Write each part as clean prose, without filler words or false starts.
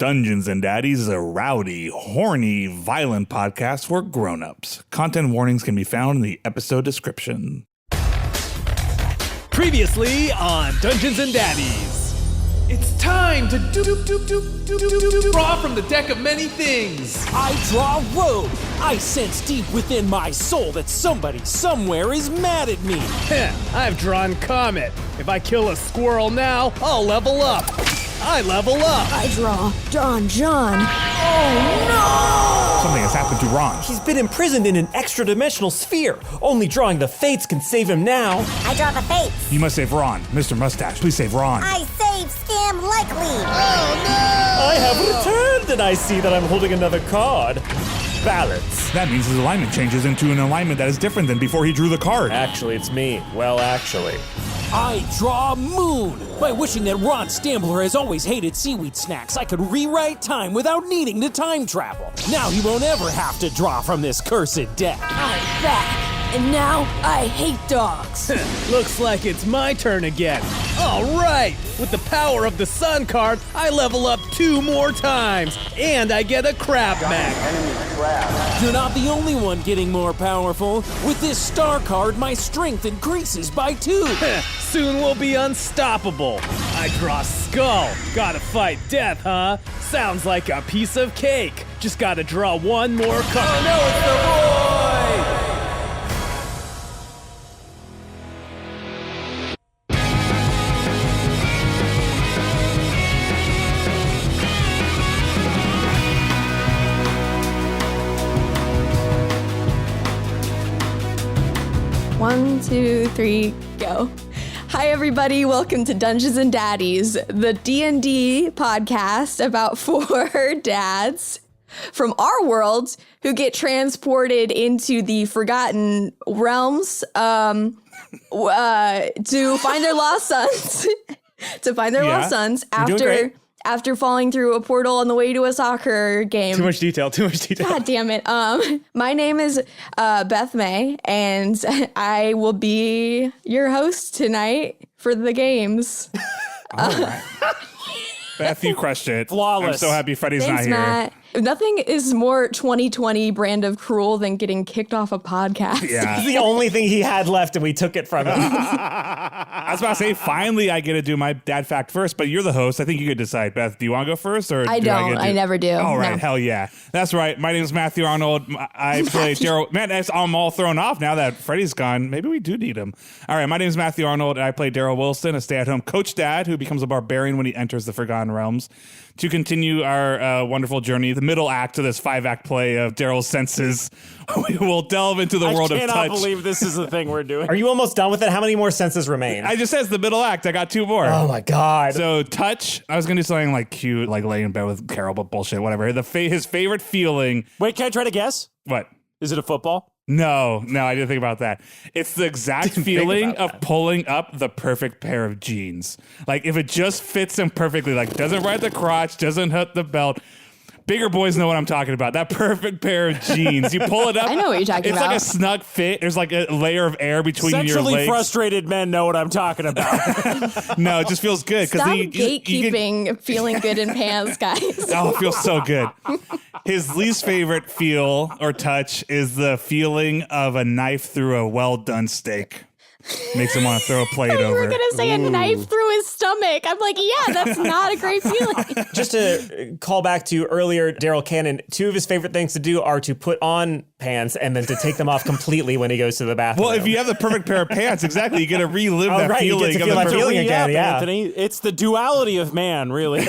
Dungeons and Daddies is a rowdy, horny, violent podcast for grown-ups. Content warnings can be found in the episode description. Previously on Dungeons and Daddies. It's time to draw from the deck of many things. I draw rogue. I sense deep within my soul that somebody somewhere is mad at me. I've drawn Comet. If I kill a squirrel now, I'll level up. I level up. I draw Don John. Oh no! Something has happened to Ron. He's been imprisoned in an extra-dimensional sphere. Only drawing the Fates can save him now. I draw the Fates. You must save Ron. Mr. Mustache, please save Ron. I save Scam Likely. Oh no! I have returned, and I see that I'm holding another card. Balance. That means his alignment changes into an alignment that is different than before he drew the card. Actually, it's me. Well, actually. I draw Moon. By wishing that Ron Stampler has always hated seaweed snacks, I could rewrite time without needing to time travel. Now he won't ever have to draw from this cursed deck. I'm back, and now I hate dogs. Looks like it's my turn again. All right, with the power of the Sun card, I level up 2 more times, and I get a Crab Mac. You're not the only one getting more powerful. With this star card, my strength increases by 2. Soon we'll be unstoppable. I draw Skull. Gotta fight death, huh? Sounds like a piece of cake. Just gotta draw 1 more card. Oh no, it's the boy! One, two, three, go. Hi, everybody. Welcome to Dungeons and Daddies, the D&D podcast about 4 dads from our world who get transported into the Forgotten Realms to find their lost sons. Lost sons after falling through a portal on the way to a soccer game. Too much detail. God damn it. My name is Beth May, and I will be your host tonight for the games. All right. Beth, you crushed it. Flawless. I'm so happy Freddie's Thanks, not here. Matt. Nothing is more 2020 brand of cruel than getting kicked off a podcast. Yeah. It's the only thing he had left, and we took it from him. I was about to say, finally I get to do my dad fact first, but you're the host. I think you could decide. Beth, do you want to go first? Or I don't. I never do. All right. No. Hell yeah. That's right. My name is Matthew Arnold. I play Darryl. Man, I'm all thrown off now that Freddie's gone. Maybe we do need him. All right. My name is Matthew Arnold, and I play Darryl Wilson, a stay-at-home coach dad who becomes a barbarian when he enters the Forgotten Realms. To continue our wonderful journey, the middle act of this 5-act play of Darryl's senses, we will delve into the world of touch. I cannot believe this is the thing we're doing. Are you almost done with it? How many more senses remain? I just says the middle act. I got 2 more. Oh my God. So touch. I was gonna do something like cute, like laying in bed with Carol, but bullshit. Whatever. His favorite feeling. Wait, can I try to guess? What? Is it a football? No, I didn't think about that. It's the exact feeling of pulling up the perfect pair of jeans. Like if it just fits him perfectly, like doesn't ride the crotch, doesn't hit the belt. Bigger boys know what I'm talking about. That perfect pair of jeans. You pull it up. I know what you're talking it's about. It's like a snug fit. There's like a layer of air between your legs. Sexually frustrated men know what I'm talking about. No, it just feels good. Stop gatekeeping. gatekeeping feeling good in pants, guys. Oh, it feels so good. His least favorite feel or touch is the feeling of a knife through a well-done steak. Makes him want to throw a plate over. You were going to say a knife through his stomach. I'm like, yeah, that's not a great feeling. Just to call back to earlier, Darryl Cannon, 2 of his favorite things to do are to put on pants and then to take them off completely when he goes to the bathroom. Well, if you have the perfect pair of pants, exactly, you get to relive that right, feeling. You get to feel that feeling again, yeah. Anthony, it's the duality of man, really.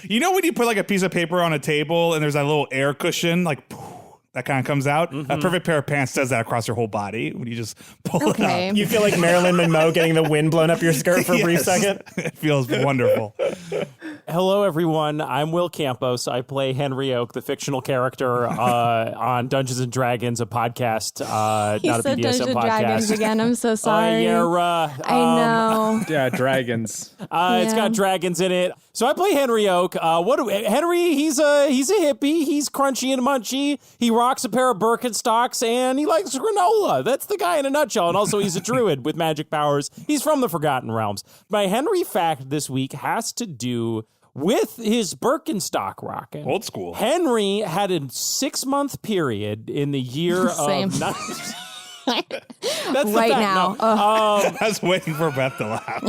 You know when you put like a piece of paper on a table and there's that little air cushion, like that kind of comes out? Mm-hmm. A perfect pair of pants does that across your whole body when you just pull it up. You feel like Marilyn Monroe getting the wind blown up your skirt for a brief second? It feels wonderful. Hello, everyone. I'm Will Campos. I play Henry Oak, the fictional character on Dungeons and Dragons, a podcast, He not a said BDSM Dungeons and podcast. Dragons again. I'm so sorry. I know. Yeah, dragons. It's got dragons in it. So I play Henry Oak. Henry? He's a hippie. He's crunchy and munchy. He rocks a pair of Birkenstocks and he likes granola. That's the guy in a nutshell. And also he's a druid with magic powers. He's from the Forgotten Realms. My Henry fact this week has to do with his Birkenstock rocking. Old school. Henry had a 6-month period in the year Same. of... That's the Right fact. now. No. I was waiting for Beth to laugh.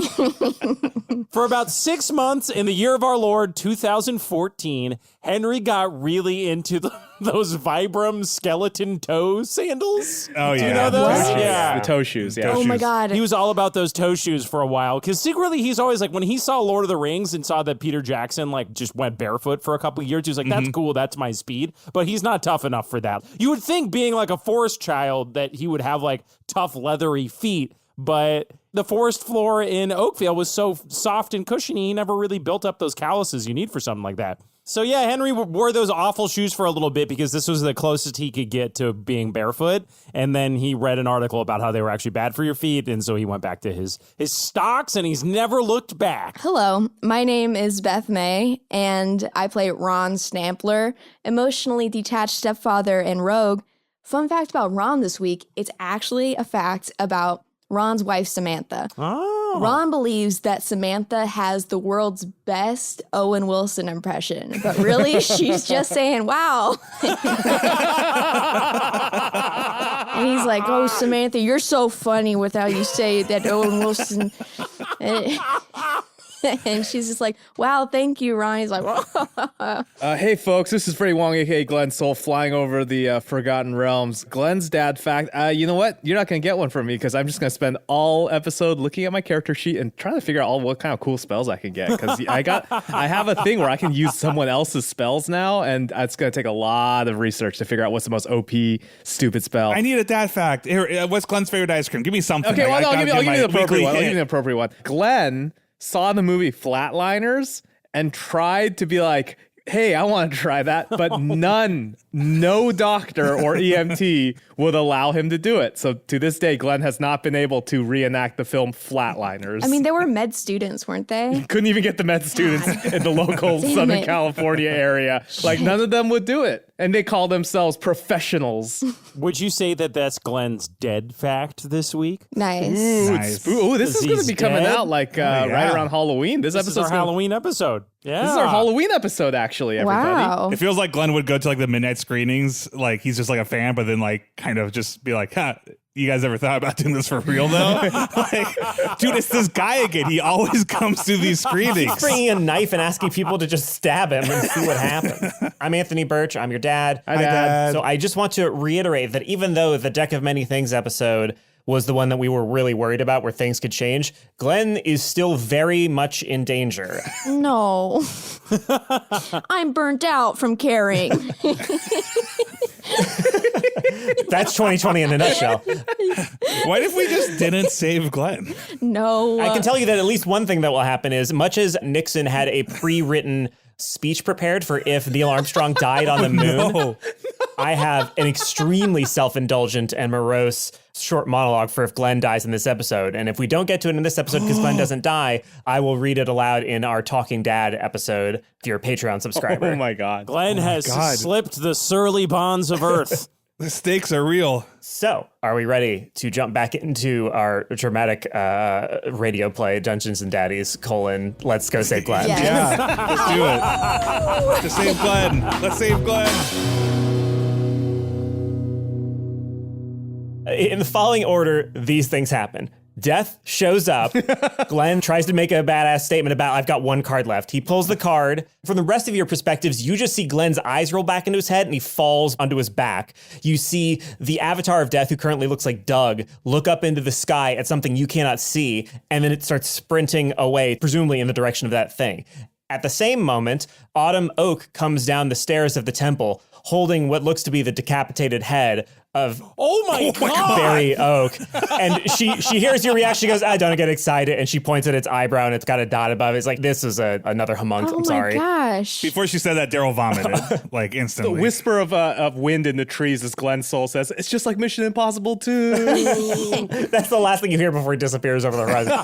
For about 6 months in the year of our Lord 2014, Henry got really into those Vibram skeleton toe sandals. Oh, yeah. Do you know those? What? Yeah. The toe shoes, yeah. Oh my God. He was all about those toe shoes for a while because secretly he's always like, when he saw Lord of the Rings and saw that Peter Jackson like just went barefoot for a couple of years, he was like, that's cool, that's my speed. But he's not tough enough for that. You would think being like a forest child that he would have like tough leathery feet, but the forest floor in Oakville was so soft and cushiony, he never really built up those calluses you need for something like that. So yeah, Henry wore those awful shoes for a little bit because this was the closest he could get to being barefoot. And then he read an article about how they were actually bad for your feet. And so he went back to his stocks and he's never looked back. Hello, my name is Beth May, and I play Ron Stampler, emotionally detached stepfather and rogue. Fun fact about Ron this week, it's actually a fact about Ron's wife, Samantha. Oh. Ron believes that Samantha has the world's best Owen Wilson impression, but really she's just saying, wow. And he's like, oh, Samantha, you're so funny with how you say that Owen Wilson. And she's just like, wow, thank you, Ron. He's like, Hey, folks, this is Freddie Wong, a.k.a. Glenn Soul, flying over the Forgotten Realms. Glenn's dad fact. You know what? You're not going to get one from me because I'm just going to spend all episode looking at my character sheet and trying to figure out what kind of cool spells I can get. Because I have a thing where I can use someone else's spells now, and it's going to take a lot of research to figure out what's the most OP, stupid spell. I need a dad fact. Here, what's Glenn's favorite ice cream? Give me something. Okay, well, I'll give you the appropriate one. I'll hint. give you the appropriate one. Glenn saw the movie Flatliners and tried to be like, hey, I want to try that, but no doctor or EMT would allow him to do it. So to this day, Glenn has not been able to reenact the film Flatliners. I mean, they were med students, weren't they? Couldn't even get the med students in the local Southern it. California area. Like, none of them would do it. And they call themselves professionals. Would you say that that's Glenn's dead fact this week? Nice. Nice. Ooh, this Because is going to he's be coming dead? out like right around Halloween. This This is episode's our Halloween episode. Yeah. This is our Halloween episode, actually, everybody. Wow. It feels like Glenn would go to like the midnight screenings, like he's just like a fan, but then like kind of just be like, huh, you guys ever thought about doing this for real though? Like, dude, it's this guy again. He always comes to these screenings. Bringing a knife and asking people to just stab him and see what happens. I'm Anthony Burch. I'm your dad. Hi, Dad. So I just want to reiterate that even though the Deck of Many Things episode was the one that we were really worried about where things could change, Glenn is still very much in danger. No. I'm burnt out from caring. That's 2020 in a nutshell. What if we just didn't save Glenn? No. I can tell you that at least one thing that will happen is much as Nixon had a pre-written speech prepared for if Neil Armstrong died on the moon, No. I have an extremely self-indulgent and morose short monologue for if Glenn dies in this episode. And if we don't get to it in this episode because Glenn doesn't die, I will read it aloud in our Talking Dad episode if you're a Patreon subscriber. Oh, my God. Glenn has God. slipped the surly bonds of Earth. The stakes are real. So, are we ready to jump back into our dramatic radio play, Dungeons and Daddies, let's go save Glenn? Yes. Yeah, let's do it. To save Glenn. Let's save Glenn. In the following order, these things happen. Death shows up. Glenn tries to make a badass statement about, I've got one card left. He pulls the card. From the rest of your perspectives, you just see Glenn's eyes roll back into his head and he falls onto his back. You see the avatar of Death, who currently looks like Doug, look up into the sky at something you cannot see, and then it starts sprinting away, presumably in the direction of that thing. At the same moment, Autumn Oak comes down the stairs of the temple, holding what looks to be the decapitated head of Oh my God! Barry Oak. And she hears your reaction. She goes, I don't get excited. And she points at its eyebrow and it's got a dot above it. It's like, this is another homunculus. Oh I'm sorry. my gosh. Before she said that, Darryl vomited like The instantly. whisper of wind in the trees as Glenn Soul says, it's just like Mission Impossible 2. That's the last thing you hear before he disappears over the horizon.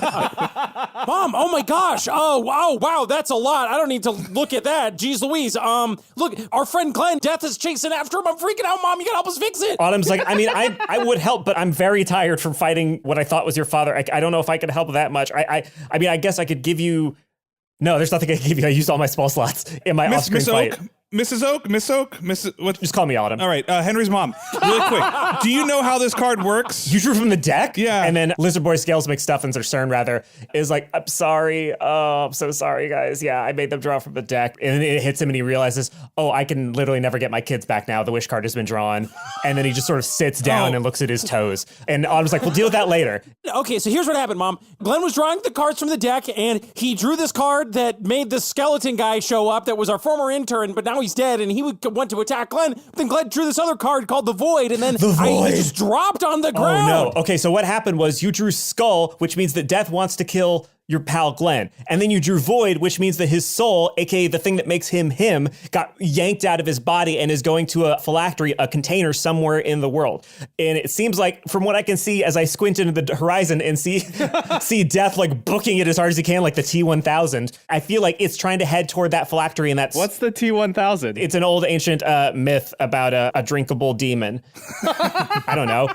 Mom, oh my gosh. Oh, wow, that's a lot. I don't need to look at that. Jeez Louise. Look, our friend Glenn, Death is chasing after him. I'm freaking out, Mom. You gotta help us fix it. Autumn's like, I mean, I would help, but I'm very tired from fighting what I thought was your father. I don't know if I could help that much. I mean, I guess I could give you No, there's nothing I can give you. I used all my spell slots in my off-screen Miss fight. Oak? Mrs. Oak? Miss Oak? Mrs. What? Just call me Autumn. All right, Henry's mom. Really quick. Do you know how this card works? You drew from the deck? Yeah. And then Lizard Boy Scales McStuffins, or CERN rather, is like, I'm sorry. Oh, I'm so sorry, guys. Yeah, I made them draw from the deck. And then it hits him and he realizes, oh, I can literally never get my kids back now. The wish card has been drawn. And then he just sort of sits down and looks at his toes. And Autumn's like, we'll deal with that later. Okay, so here's what happened, Mom. Glenn was drawing the cards from the deck, and he drew this card that made the skeleton guy show up that was our former intern, but now he's dead, and he went to attack Glenn. Then Glenn drew this other card called the Void, and then I just dropped on the ground. Oh, no. Okay, so what happened was you drew Skull, which means that Death wants to kill your pal Glenn. And then you drew Void, which means that his soul, aka the thing that makes him, got yanked out of his body and is going to a phylactery, a container somewhere in the world. And it seems like, from what I can see as I squint into the horizon and see Death like booking it as hard as he can, like the T-1000, I feel like it's trying to head toward that phylactery, and that's... What's the T-1000? It's an old ancient myth about a drinkable demon. I don't know.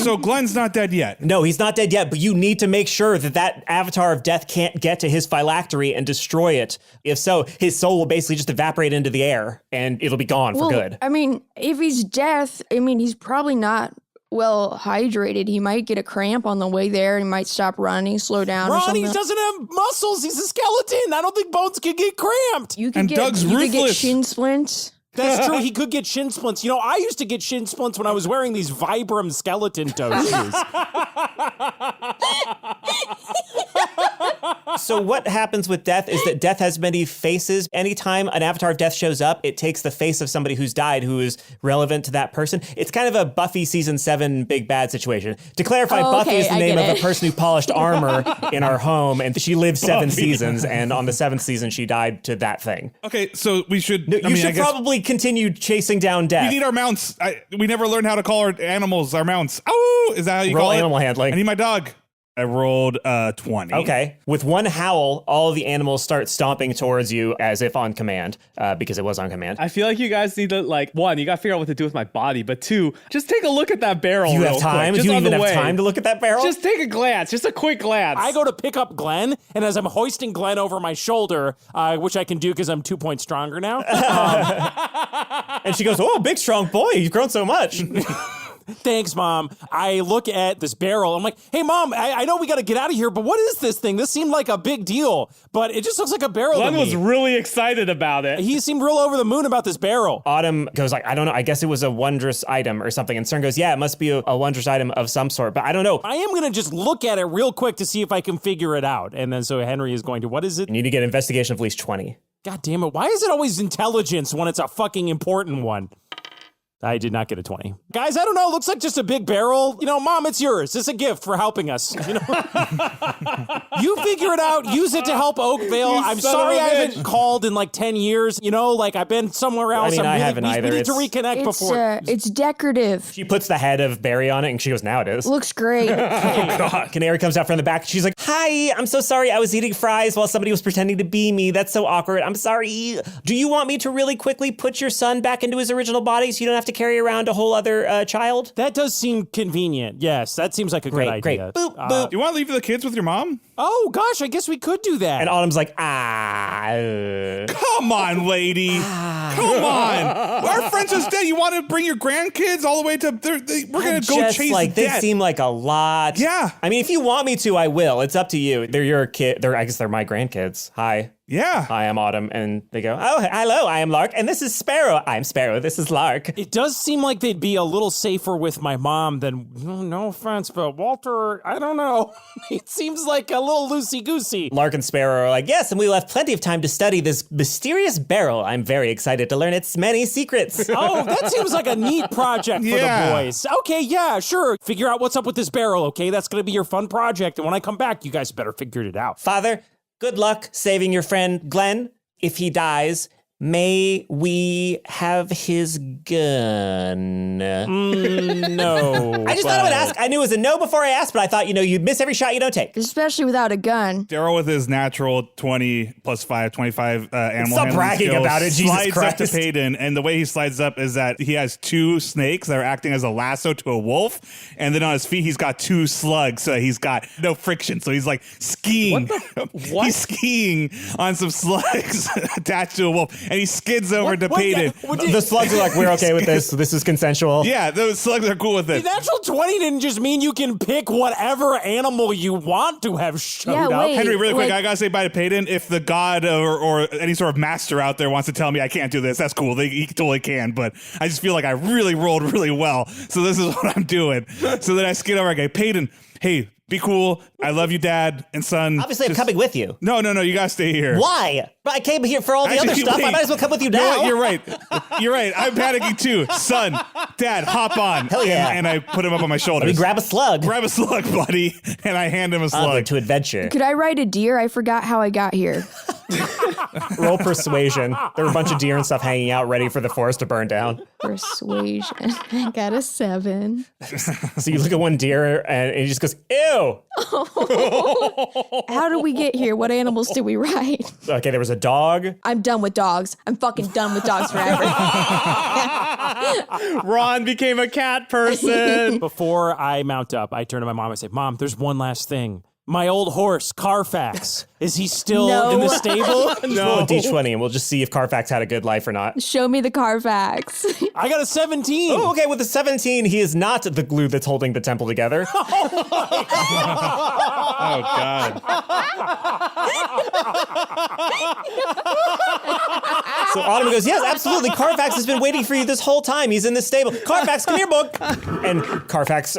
So Glenn's not dead yet. No, he's not dead yet, but you need to make sure that avatar of Death can't get to his phylactery and destroy it. If so, his soul will basically just evaporate into the air and it'll be gone for good. I mean, if he's Death, I mean, he's probably not well hydrated. He might get a cramp on the way there. He might stop running, slow down or Ron, he something. doesn't have muscles. He's a skeleton. I don't think bones could get cramped. You could And get, Doug's you could get ruthless. shin splints. That's true. He could get shin splints. You know, I used to get shin splints when I was wearing these Vibram skeleton toe shoes. So what happens with Death is that Death has many faces. Anytime an avatar of Death shows up, it takes the face of somebody who's died who is relevant to that person. It's kind of a Buffy season 7 big bad situation. To clarify, Buffy is the name of a person who polished armor in our home, and she lived 7 seasons, and on the 7th season, she died to that thing. Okay, so we should... You should probably continue chasing down Death. We need our mounts. We never learned how to call our animals our mounts. Oh, is that how you Roll call it? animal handling. I need my dog. I rolled 20. Okay. With one howl, all of the animals start stomping towards you as if on command, because it was on command. I feel like you guys need to, like, one, you got to figure out what to do with my body, but two, just take a look at that barrel. You real have time? quick, Do you just even on the have way. time to look at that barrel? Just take a glance, just a quick glance. I go to pick up Glenn, and as I'm hoisting Glenn over my shoulder, which I can do because I'm 2 points stronger now. And she goes, oh, big, strong boy. You've grown so much. Thanks, Mom. I look at this barrel. I'm like, hey, Mom, I know we got to get out of here, but what is this thing? This seemed like a big deal, but it just looks like a barrel Glenn to me. was really excited about it. He seemed real over the moon about this barrel. Autumn goes like, I don't know. I guess it was a wondrous item or something. And CERN goes, yeah, it must be a wondrous item of some sort, but I don't know. I am going to just look at it real quick to see if I can figure it out. And then so Henry is going to, what is it? You need to get investigation of at least 20. God damn it. Why is it always intelligence when it's a fucking important one? I did not get a 20. Guys, I don't know. It looks like just a big barrel. You know, Mom, it's yours. It's a gift for helping us. You know, you figure it out. Use it to help Oakvale. I'm sorry I haven't called in like 10 years. You know, like I've been somewhere else. I haven't we either. need to reconnect before. It's decorative. She puts the head of Barry on it and she goes, now it is. Looks great. Canary comes out from the back. She's like, hi, I'm so sorry. I was eating fries while somebody was pretending to be me. That's so awkward. I'm sorry. Do you want me to really quickly put your son back into his original body so you don't have to carry around a whole other child? That does seem convenient. Yes, that seems like a good idea. Great. Boop, boop. You want to leave the kids with your mom? Oh, gosh, I guess we could do that. And Autumn's like, Come on, lady. Come on. Our friend's just dead. You want to bring your grandkids all the way to... we're going to go chase like, they death. seem like a lot. Yeah. I mean, if you want me to, I will. It's up to you. They're your kid. I guess they're my grandkids. Hi. Yeah. Hi, I'm Autumn. And they go, oh, hello, I am Lark. And this is Sparrow. I'm Sparrow. This is Lark. It does seem like they'd be a little safer with my mom than, no offense, but Walter, I don't know. It seems like a little loosey-goosey. Lark and Sparrow are like, yes, and we left plenty of time to study this mysterious barrel. I'm very excited to learn its many secrets. Oh, that seems like a neat project for the boys. Okay, yeah, sure. Figure out what's up with this barrel, okay? That's going to be your fun project. And when I come back, you guys better figure it out. Father, good luck saving your friend Glenn. If he dies, may we have his gun? No. I just thought I would ask. I knew it was a no before I asked, but I thought, you'd miss every shot you don't take. Especially without a gun. Daryl with his natural 20 plus 5, 25 animal Stop handling bragging skills about it, Jesus slides up to Christ. Payton, and the way he slides up is that he has 2 snakes that are acting as a lasso to a wolf, and then on his feet he's got 2 slugs, so he's got no friction, so he's like skiing. What? He's skiing on some slugs attached to a wolf, and he skids over to Payton. The slugs are like, we're okay with this. This is consensual. Yeah, those slugs are cool with The it. natural 20 didn't just mean you can pick whatever animal you want to have showed Yeah, up. wait. Henry, really quick, Like- I gotta say bye to Payton. If the god or any sort of master out there wants to tell me I can't do this, that's cool. He totally can, but I just feel like I really rolled really well. So this is what I'm doing. So then I skid over, I go, Payton, hey, be cool. I love you, Dad and son. Obviously, I'm coming with you. No, you gotta stay here. Why? But I came here for all the other Actually, stuff. I wait. might as well come with you You know now. what? You're right. I'm panicking too. Son, Dad, hop on. Hell yeah. And I put him up on my Let shoulders. me grab a slug. Grab a slug, buddy. And I hand him a I'll go slug. to adventure. Could I ride a deer? I forgot how I got here. Roll persuasion. There were a bunch of deer and stuff hanging out ready for the forest to burn down. Persuasion. I got a 7. So you look at one deer and he just goes, ew. How did we get here? What animals did we ride? Okay, there was a dog. I'm done with dogs. I'm fucking done with dogs forever. Ron became a cat person. Before I mount up, I turn to my mom and say, Mom, there's one last thing. My old horse, Carfax. Is he still No. in the stable? Just roll a d20 and we'll just see if Carfax had a good life or not. Show me the Carfax. I got a 17. Oh, okay, with the 17, he is not the glue that's holding the temple together. Oh, God. So Autumn goes, yes, absolutely. Carfax has been waiting for you this whole time. He's in this stable. Carfax, come here, book. And Carfax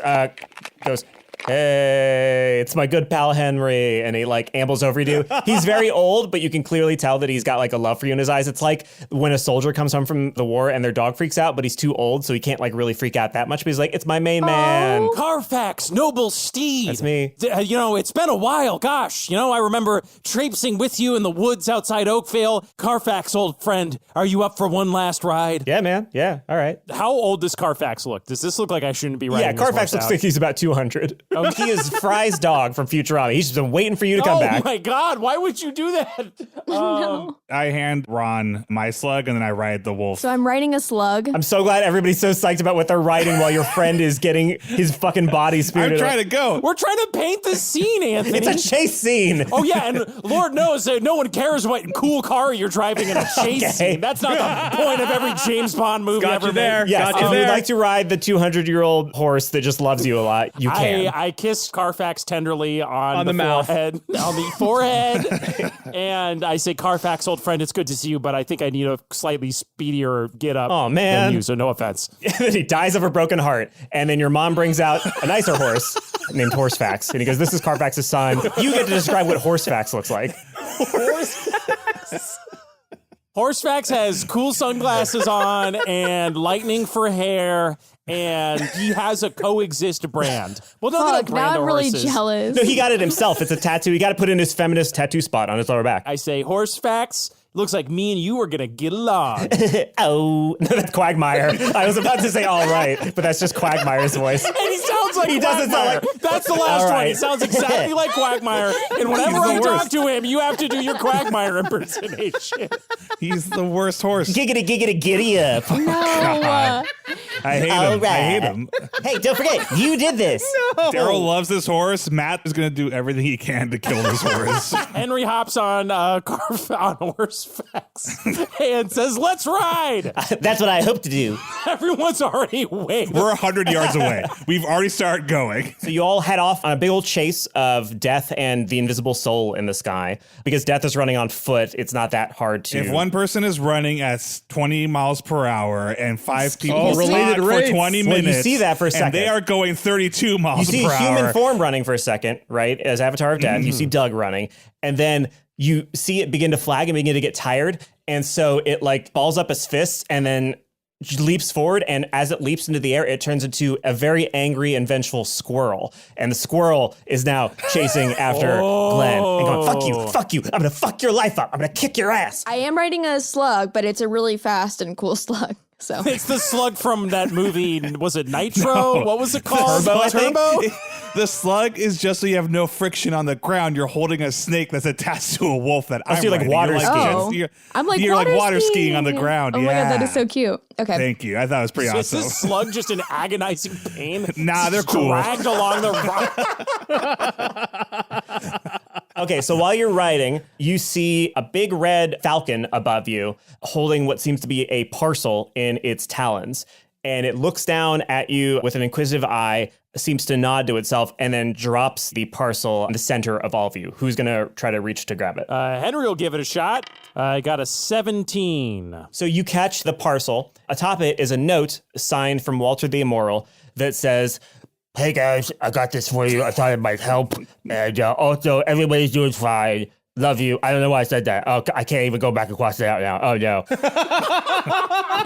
goes, hey, it's my good pal Henry. And he ambles over to you. He's very old, but you can clearly tell that he's got a love for you in his eyes. It's like when a soldier comes home from the war and their dog freaks out, but he's too old, so he can't really freak out that much. But he's like, it's my main man. Carfax, noble steed. That's me. It's been a while. Gosh, I remember traipsing with you in the woods outside Oakvale. Carfax, old friend, are you up for one last ride? Yeah, man. Yeah, all right. How old does Carfax look? Does this look like I shouldn't be riding Yeah, this Carfax horse looks out? like he's about 200. He is Fry's dog from Futurama. He's just been waiting for you to come back. Oh my God, why would you do that? No. I hand Ron my slug, and then I ride the wolf. So I'm riding a slug. I'm so glad everybody's so psyched about what they're writing while your friend is getting his fucking body I'm spirited. trying to go. We're trying to paint the scene, Anthony. It's a chase scene. Oh yeah, and Lord knows that no one cares what cool car you're driving in a chase Okay. scene. That's not the point of every James Bond movie Got ever you there. made. Yes, Got you if you'd there. like to ride the 200-year-old horse that just loves you a lot, you can. I kissed Carfax tenderly on the mouth. forehead, on the forehead, and I say, Carfax, old friend, it's good to see you, but I think I need a slightly speedier get up Aw, man. than you, so no offense. And then he dies of a broken heart. And then your mom brings out a nicer horse named Horsefax. And he goes, this is Carfax's son. You get to describe what Horsefax looks like. Horsefax has cool sunglasses on and lightning for hair, and he has a coexist brand. Well, no, Fuck, brand now of I'm really horses. jealous. No, he got it himself. It's a tattoo. He got to put in his feminist tattoo spot on his lower back. I say, Horsefax, looks like me and you are gonna get along. Oh, no, that's Quagmire. I was about to say all right, but that's just Quagmire's voice. And he sounds like He doesn't sound Quagmire. like- That's the last All one. right. He sounds exactly like Quagmire. And whenever I talk to him, you have to do your Quagmire impersonation. He's the worst horse. Giggity, giggity, giddy up. No. I hate All him. I hate right. him. Hey, don't forget, you did this. Daryl loves this horse. Matt is going to do everything he can to kill this horse. Henry hops on on Horsefax and says, let's ride. That's what I hope to do. Everyone's already waiting. We're 100 yards away. We've already started going. So you all head off on a big old chase of Death and the invisible soul in the sky. Because Death is running on foot, it's not that hard to... If one person is running at 20 miles per hour and 5 people Oh, related slog for rates. 20 Well, you minutes, see that for a and second. they are going 32 miles You see per human hour. form running for a second, right? As Avatar of Death. You see Doug running. And then you see it begin to flag and begin to get tired. And so it balls up its fists and then leaps forward, and as it leaps into the air, it turns into a very angry and vengeful squirrel. And the squirrel is now chasing after Glenn and going, fuck you, I'm gonna fuck your life up, I'm gonna kick your ass. I am riding a slug, but it's a really fast and cool slug. So It's the slug from that movie. Was it Nitro? What was it called? Turbo, I think. Turbo? The slug is just so you have no friction on the ground. You're holding a snake that's attached to a wolf that I'm so you're like riding. water skiing. Oh. I'm like you're water like water skiing on the skiing. ground. Oh my God, that is so cute. Okay. Thank you. I thought it was pretty So is awesome. this slug just in agonizing pain? Nah, they're cool. Dragged along the rock. Okay, so while you're riding, you see a big red falcon above you holding what seems to be a parcel in its talons. And it looks down at you with an inquisitive eye, seems to nod to itself, and then drops the parcel in the center of all of you. Who's going to try to reach to grab it? Henry will give it a shot. I got a 17. So you catch the parcel. Atop it is a note signed from Walter the Immoral that says, "Hey guys, I got this for you. I thought it might help. And also, everybody's doing fine. Love you." I don't know why I said that. Oh, I can't even go back and cross it out now. Oh no.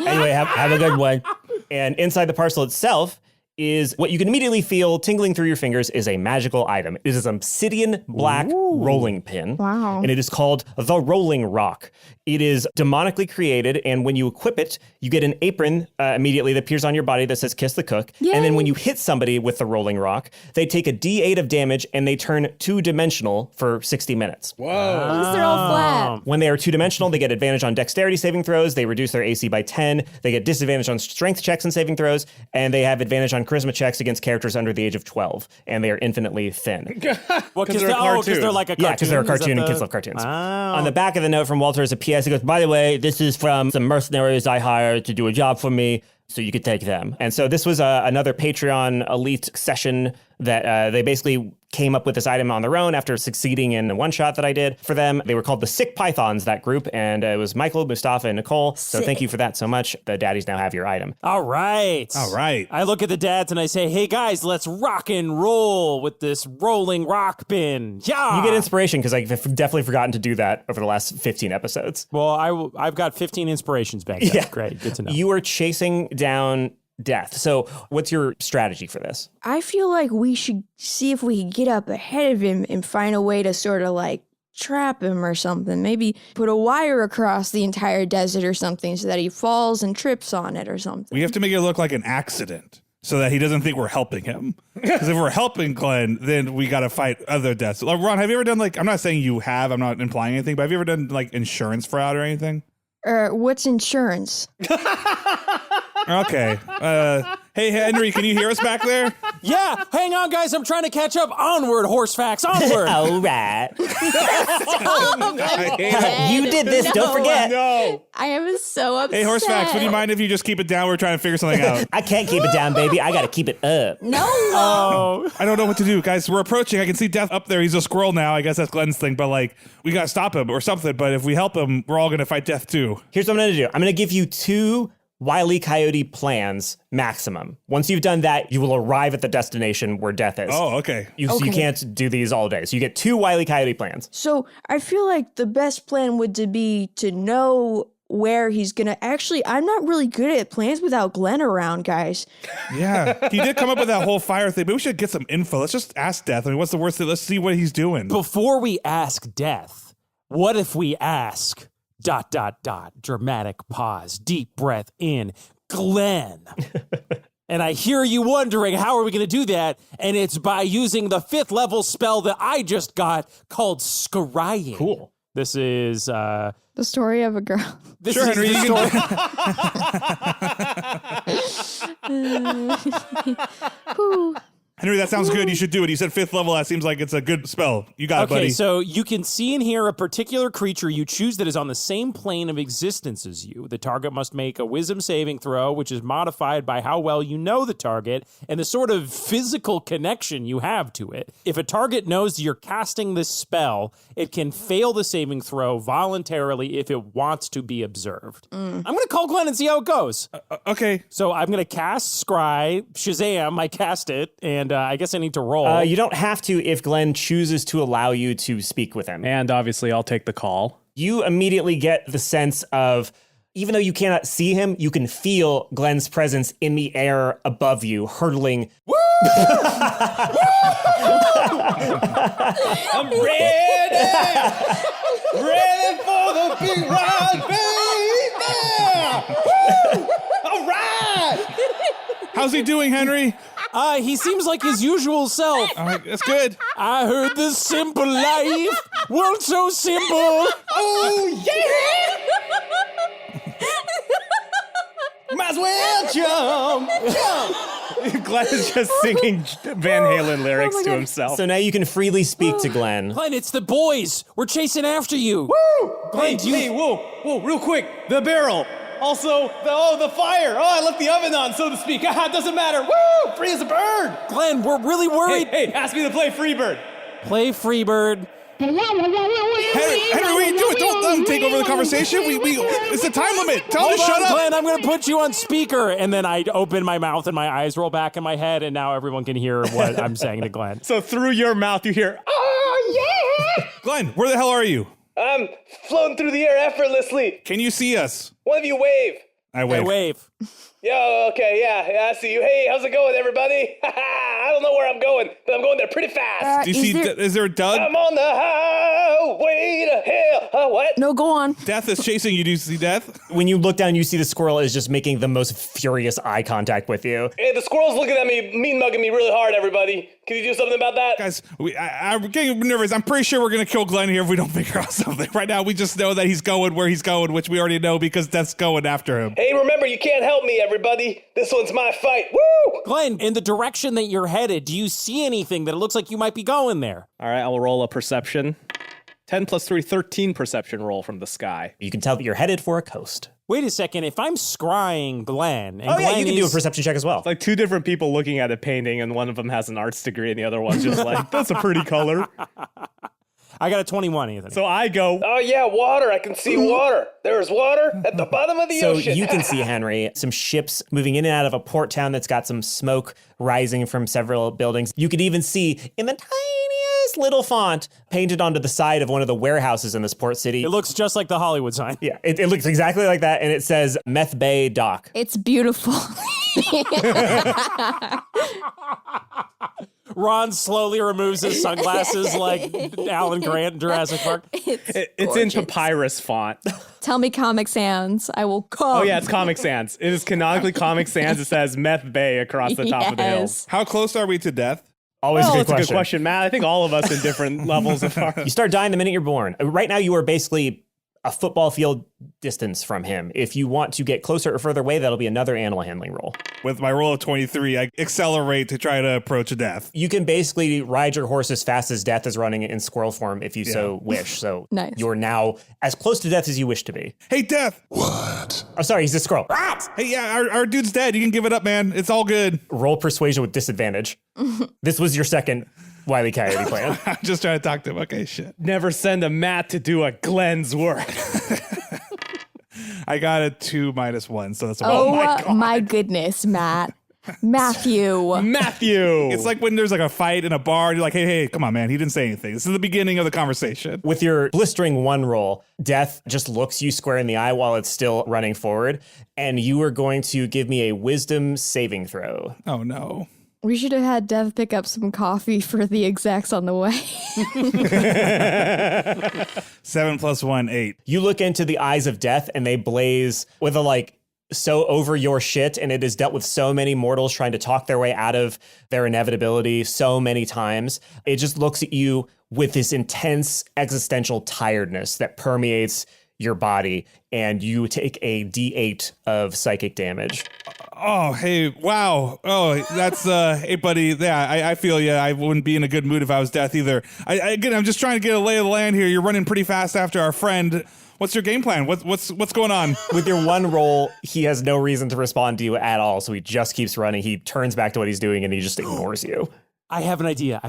Anyway, have a good one. And inside the parcel itself is what you can immediately feel tingling through your fingers is a magical item. It is an obsidian black rolling pin. Wow. And it is called the Rolling Rock. It is demonically created, and when you equip it, you get an apron immediately that appears on your body that says "Kiss the Cook." Yay. And then when you hit somebody with the Rolling Rock, they take a D8 of damage and they turn 2-dimensional for 60 minutes. Whoa. They're all flat. When they are 2-dimensional, they get advantage on dexterity saving throws, they reduce their AC by 10, they get disadvantage on strength checks and saving throws, and they have advantage on charisma checks against characters under the age of 12, and they are infinitely thin. Well, they're a cartoon. they're like a cartoon. Yeah, because they're a Is that cartoon and the- kids love cartoons. Oh. On the back of the note from Walter is a PS. He goes, "By the way, this is from some mercenaries I hired to do a job for me, so you could take them." And so this was another Patreon elite session that they basically came up with this item on their own after succeeding in the one shot that I did for them. They were called the Sick Pythons, that group, and it was Michael, Mustafa, and Nicole. So thank you for that so much. The daddies now have your item. All right. All right. I look at the dads and I say, "Hey guys, let's rock and roll with this rolling rock pin." Yeah. You get inspiration because I've definitely forgotten to do that over the last 15 episodes. Well, I've got 15 inspirations back there. Yeah. Great. Good to know. You are chasing down death. So what's your strategy for this? I feel like we should see if we can get up ahead of him and find a way to sort of like trap him or something. Maybe put a wire across the entire desert or something so that he falls and trips on it or something. We have to make it look like an accident so that he doesn't think we're helping him. Because if we're helping Glenn, then we got to fight other deaths. Like, Ron, have you ever done like, I'm not saying you have, I'm not implying anything, but have you ever done like insurance fraud or anything? What's insurance? Okay. Hey, Henry, can you hear us back there? Yeah. Hang on, guys. I'm trying to catch up. Onward, horse facts. Onward. All right. Hey, You did this, don't forget. No. I am so upset. hey, horse facts, would you mind if you just keep it down? We're trying to figure something out. I can't keep it down, baby. I got to keep it up. No. I don't know what to do, guys. We're approaching. I can see Death up there. He's a squirrel now. I guess that's Glenn's thing, but like, we got to stop him or something. But if we help him, we're all going to fight Death too. Here's what I'm going to do. I'm going to give you 2 Wile E. Coyote plans maximum. Once you've done that, you will arrive at the destination where death is. Oh, okay. You Okay. can't do these all day. So you get 2 Wile E. Coyote plans. So I feel like the best plan would to be to know where he's gonna. Actually, I'm not really good at plans without Glenn around, guys. Yeah. He did come up with that whole fire thing, but we should get some info. Let's just ask Death. I mean, what's the worst thing? Let's see what he's doing. Before we ask death, what if we ask ... Dramatic pause. Deep breath in. Glenn. And I hear you wondering, how are we going to do that? And it's by using the 5th level spell that I just got called Scrying. Cool. This is The story of a girl. this Sure, is Henry, the you story. Henry, that sounds good. You should do it. You said 5th level. That seems like it's a good spell. You got it, buddy. Okay, so you can see and hear a particular creature you choose that is on the same plane of existence as you. The target must make a wisdom saving throw, which is modified by how well you know the target and the sort of physical connection you have to it. If a target knows you're casting this spell, it can fail the saving throw voluntarily if it wants to be observed. I'm going to call Glenn and see how it goes. Okay. So I'm going to cast Scry, Shazam, I cast it, and I guess I need to roll. You don't have to if Glenn chooses to allow you to speak with him. And obviously, I'll take the call. You immediately get the sense of Even though you cannot see him, you can feel Glenn's presence in the air above you, hurtling. Woo! I'm ready! Ready for the big ride, baby! Woo! All right! How's he doing, Henry? He seems like his usual self. All right, that's good. I heard the simple life wasn't so simple. Oh, yeah! Might as well jump! Glenn is just singing Van Halen lyrics to himself. So now you can freely speak to Glenn. Glenn, it's the boys. We're chasing after you. Woo! Glenn, Hey, whoa, real quick. The barrel. Also, the fire. Oh, I left the oven on, so to speak. It doesn't matter. Woo! Free as a bird. Glenn, we're really worried. Hey, ask me to play Freebird. Play Freebird. Henry, what are you doing? Don't let him take over the conversation. It's a time limit. Tell him to shut up. Glenn, I'm going to put you on speaker. And then I open my mouth and my eyes roll back in my head, and now everyone can hear what I'm saying to Glenn. So through your mouth, you hear, Oh, yeah! Glenn, where the hell are you? I'm floating through the air effortlessly. Can you see us? One of you wave. I Hey, wave. wave. Yo, okay, yeah, I see you. Hey, how's it going, everybody? I don't know where I'm going, but I'm going there pretty fast. Do you see? Is there a Doug? I'm on the highway to hell. What? No, go on. Death is chasing you. Do you see Death? When you look down, you see the squirrel is just making the most furious eye contact with you. Hey, the squirrel's looking at me, mean mugging me really hard, everybody. Can you do something about that? Guys, I'm getting nervous. I'm pretty sure we're going to kill Glenn here if we don't figure out something. Right now, we just know that he's going where he's going, which we already know because Death's going after him. Hey, remember, you can't help me, everybody. This one's my fight. Woo! Glenn, in the direction that you're headed, do you see anything that it looks like you might be going there? all right, I will roll a perception. 10 plus 3, 13 perception roll from the sky. You can tell that you're headed for a coast. Wait a second. If I'm scrying Glenn, and Oh, yeah, Glenn you can do a is- perception check as well. Like two different people looking at a painting, and one of them has an arts degree, and the other one's just like, that's a pretty color. I got a 21, Anthony. So I go, Oh, yeah, water. I can see water. There's water at the bottom of the So ocean. you can see, Henry, some ships moving in and out of a port town that's got some smoke rising from several buildings. You could even see in the tiniest little font painted onto the side of one of the warehouses in this port city. It looks just like the Hollywood sign. Yeah, it looks exactly like that, and it says Meth Bay Dock. It's beautiful. Ron slowly removes his sunglasses like Alan Grant in Jurassic Park. it's in gorgeous. papyrus font. Tell me Comic Sans. I will come. Oh yeah, it's Comic Sans. It is canonically Comic Sans. It says Meth Bay across the top of the hill. Yes. How close are we to Death? Always Well, a that's good a question. good question, Matt. I think all of us in different levels of our... You start dying the minute you're born. Right now, you are basically a football field distance from him. If you want to get closer or further away, that'll be another animal handling roll. With my roll of 23, I accelerate to try to approach Death. You can basically ride your horse as fast as Death is running in squirrel form if you so wish. So Nice. you're now as close to Death as you wish to be. Hey, Death. Oh, sorry, he's a squirrel. Hey, yeah, our dude's dead. You can give it up, man. It's all good. Roll persuasion with disadvantage. This was your second Wile E. Coyote plan. I'm just trying to talk to him. Okay, shit. Never send a Matt to do a Glenn's work. I got a 2 minus 1, so that's a Oh, my goodness, Matt. Matthew. Matthew! It's like when there's like a fight in a bar, and you're like, hey, come on, man. He didn't say anything. This is the beginning of the conversation. With your blistering 1 roll, Death just looks you square in the eye while it's still running forward, and you are going to give me a wisdom saving throw. Oh, no. We should have had Dev pick up some coffee for the execs on the way. 7 plus 1, 8. You look into the eyes of Death, and they blaze with a like so over your shit, and it has dealt with so many mortals trying to talk their way out of their inevitability so many times. It just looks at you with this intense existential tiredness that permeates your body, and you take a D8 of psychic damage. Oh, hey, wow. Oh, that's, hey, buddy. Yeah, I feel you. I wouldn't be in a good mood if I was Death either. Again, I'm just trying to get a lay of the land here. You're running pretty fast after our friend. What's your game plan? What's going on? With your 1 roll, he has no reason to respond to you at all, so he just keeps running. He turns back to what he's doing, and he just ignores you. I have an idea.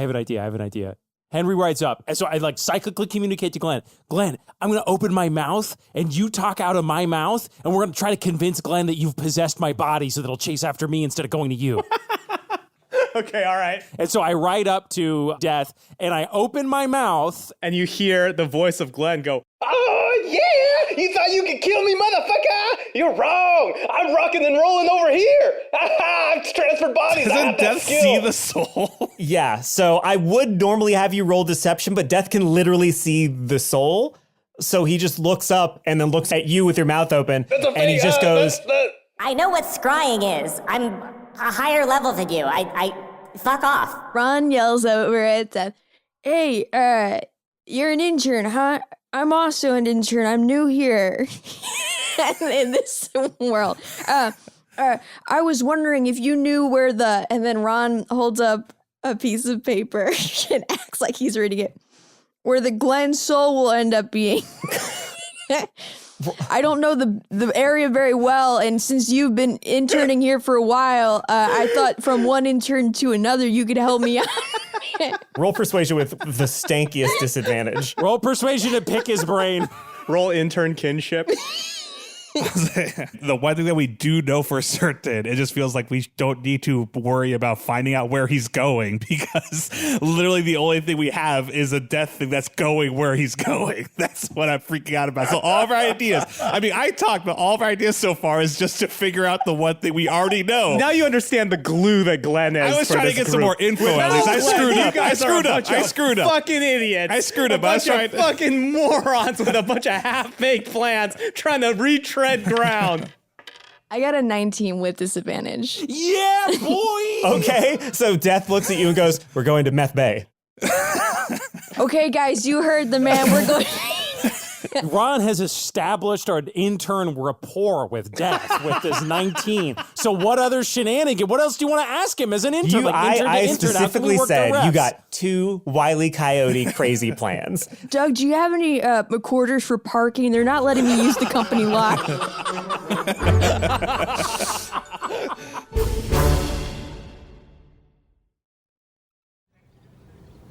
Henry writes up. And so I like cyclically communicate to Glenn. Glenn, I'm going to open my mouth and you talk out of my mouth. And we're going to try to convince Glenn that you've possessed my body so that he'll chase after me instead of going to you. Okay, all right. And so I write up to Death and I open my mouth. And you hear the voice of Glenn go, Oh, yeah, You thought you could kill me, motherfucker? You're wrong. I'm rocking and rolling over here. I've transferred bodies. I Doesn't have that Death skill. see the soul? Yeah, so I would normally have you roll deception, but Death can literally see the soul. So he just looks up and then looks at you with your mouth open, and he just goes, I know what scrying is. I'm a higher level than you. I fuck off. Ron yells over at Death. Hey, you're an intern, huh? I'm also an intern. I'm new here in this world. I was wondering if you knew where and then Ron holds up a piece of paper and acts like he's reading it, where the Glen soul will end up being. I don't know the area very well, and since you've been interning here for a while, I thought from one intern to another you could help me out. roll persuasion with the stankiest disadvantage. Roll persuasion to pick his brain. Roll intern kinship. The one thing that we do know for certain, it just feels like we don't need to worry about finding out where he's going, because literally the only thing we have is a death thing that's going where he's going. That's what I'm freaking out about. So all of our ideas, I mean, I talked, but all of our ideas so far is just to figure out the one thing we already know. Now you understand the glue that Glenn is. I was trying to get some more info at least. I screwed up. Fucking idiots. I screwed up. A bunch of fucking morons with a bunch of half-baked plans trying to retread ground. I got a 19 with disadvantage. Yeah, boy! Okay, so Death looks at you and goes, we're going to Meth Bay. Okay, guys, you heard the man. We're going. Ron has established an intern rapport with Death with this 19. So what other shenanigan? What else do you want to ask him as an intern? I intern, specifically said you got 2 Wile E. Coyote crazy plans. Doug, do you have any quarters for parking? They're not letting me use the company lot.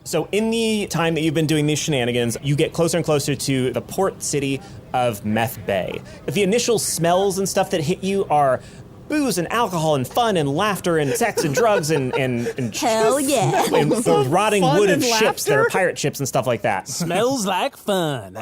So in the time that you've been doing these shenanigans, you get closer and closer to the port city of Meth Bay. The initial smells and stuff that hit you are booze and alcohol and fun and laughter and sex and drugs and Hell yeah. and the rotting wood of and ships that are laughter? pirate ships and stuff like that. Smells like fun.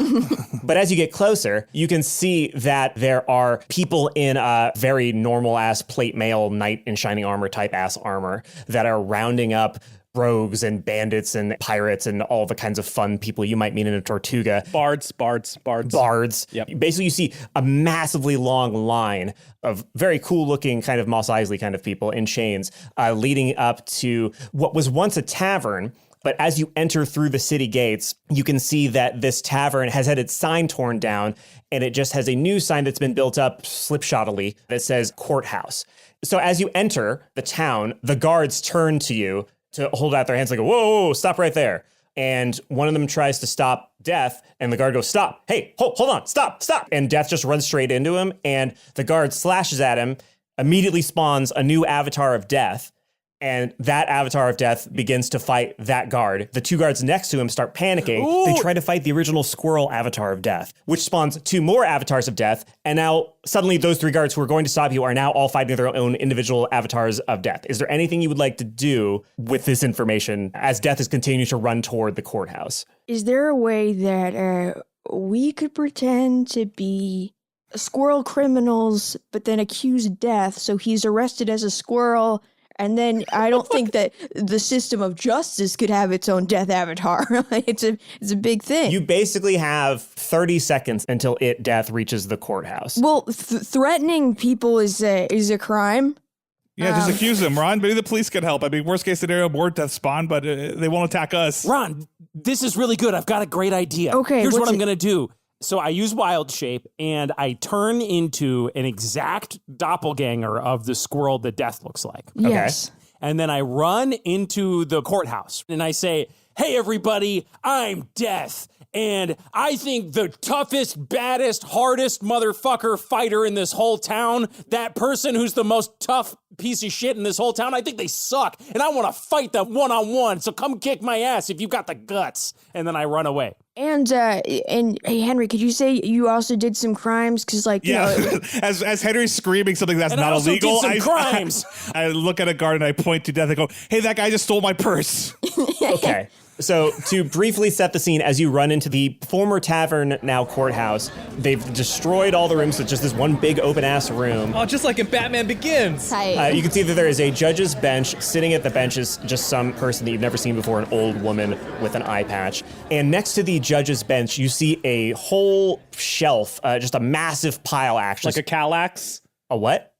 But as you get closer, you can see that there are people in a very normal-ass plate mail knight in shining armor type ass armor that are rounding up rogues and bandits and pirates and all the kinds of fun people you might meet in a Tortuga. Bards. Yep. Basically, you see a massively long line of very cool looking kind of Mos Eisley kind of people in chains leading up to what was once a tavern. But as you enter through the city gates, you can see that this tavern has had its sign torn down, and it just has a new sign that's been built up slipshottily that says courthouse. So as you enter the town, the guards turn to you to hold out their hands like, whoa, stop right there. And one of them tries to stop Death, and the guard goes, stop. Hey, hold on, stop. And Death just runs straight into him, and the guard slashes at him, immediately spawns a new avatar of Death, and that avatar of Death begins to fight that guard. The 2 guards next to him start panicking. Ooh. They try to fight the original squirrel avatar of Death, which spawns 2 more avatars of Death. And now suddenly those 3 guards who are going to stop you are now all fighting their own individual avatars of Death. Is there anything you would like to do with this information as Death is continuing to run toward the courthouse? Is there a way that we could pretend to be squirrel criminals, but then accuse Death, so he's arrested as a squirrel? And then I don't think that the system of justice could have its own Death avatar. It's a big thing. You basically have 30 seconds until Death reaches the courthouse. Well, threatening people is a crime. Yeah, just accuse them, Ron. Maybe the police can help. I mean, worst case scenario, more death spawn, but they won't attack us. Ron, this is really good. I've got a great idea. Okay, Here's what what's I'm it? going to do. So I use wild shape, and I turn into an exact doppelganger of the squirrel that Death looks like. Yes. And then I run into the courthouse, and I say, hey, everybody, I'm Death. And I think the toughest, baddest, hardest motherfucker fighter in this whole town, that person who's the most tough piece of shit in this whole town, I think they suck. And I want to fight them one-on-one. So come kick my ass if you got the guts. And then I run away. And hey, Henry, could you say you also did some crimes? Because, like, you know, as Henry's screaming something that's And I not also illegal, did some crimes. I look at a guard and I point to Death and go, hey, that guy just stole my purse. Okay. So to briefly set the scene, as you run into the former tavern, now courthouse, they've destroyed all the rooms. So it's just this one big open-ass room. Oh, just like in Batman Begins. Tight. You can see that there is a judge's bench. Sitting at the bench is just some person that you've never seen before, an old woman with an eye patch. And next to the judge's bench, you see a whole shelf, just a massive pile, actually. Like a Calax. A what?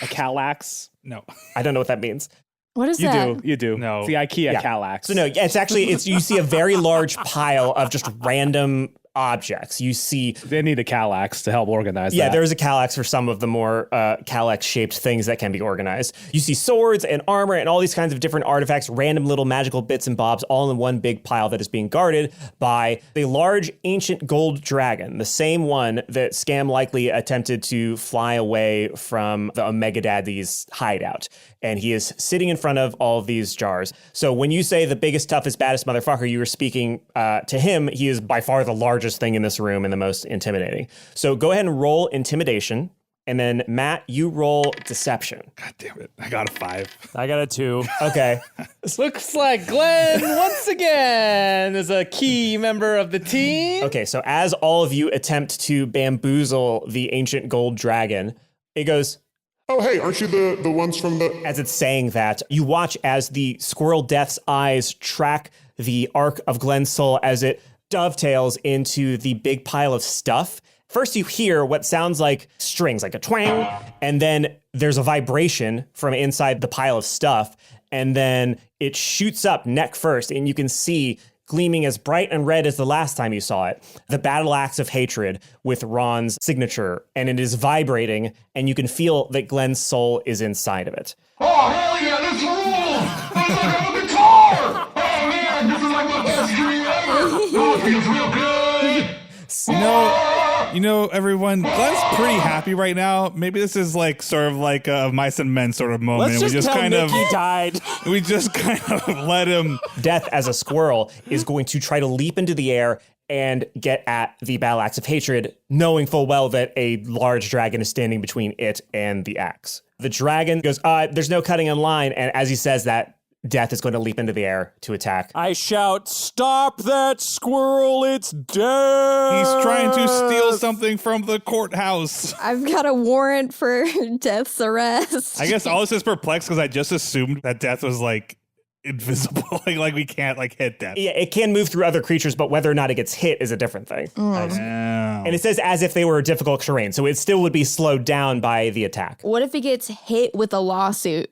A Calax. No. I don't know what that means. What is that? You do. No. It's the IKEA Yeah. Calax. So no, you see a very large pile of just random objects. You see, They need a Calax to help organize yeah, that. there is a Calax for some of the more Calax-shaped things that can be organized. You see swords and armor and all these kinds of different artifacts, random little magical bits and bobs, all in one big pile that is being guarded by the large ancient gold dragon, the same one that Scam likely attempted to fly away from the Omega Daddies hideout. And he is sitting in front of all of these jars. So when you say the biggest, toughest, baddest motherfucker, you were speaking to him. He is by far the largest thing in this room and the most intimidating. So go ahead and roll intimidation. And then, Matt, you roll deception. God damn it. I got a 5. I got a 2. Okay. Looks like Glenn, once again, is a key member of the team. Okay, so as all of you attempt to bamboozle the ancient gold dragon, it goes, Oh, hey, aren't you the ones from the... as it's saying that, you watch as the Squirrel Death's eyes track the arc of Glenn's soul as it dovetails into the big pile of stuff. First, you hear what sounds like strings, like a twang, and then there's a vibration from inside the pile of stuff, and then it shoots up neck first, and you can see, gleaming as bright and red as the last time you saw it, the battle axe of hatred with Ron's signature, and it is vibrating, and you can feel that Glenn's soul is inside of it. Oh, hell yeah, this rules! It's like a guitar! Oh, man, this is like my best dream ever! Oh, it feels real good! You know, everyone, Glenn's pretty happy right now. Maybe this is like sort of like a mice and men sort of moment. Let's just tell Mickey died. We just kind of let him. Death, as a squirrel, is going to try to leap into the air and get at the battle axe of hatred, knowing full well that a large dragon is standing between it and the axe. The dragon goes, there's no cutting in line. And as he says that, Death is going to leap into the air to attack. I shout, "Stop that squirrel, it's dead!" He's trying to steal something from the courthouse. I've got a warrant for Death's arrest. I guess all this is perplexed because I just assumed that Death was like invisible. like we can't like hit Death. Yeah, it can move through other creatures, but whether or not it gets hit is a different thing. And it says as if they were a difficult terrain, so it still would be slowed down by the attack. What if he gets hit with a lawsuit?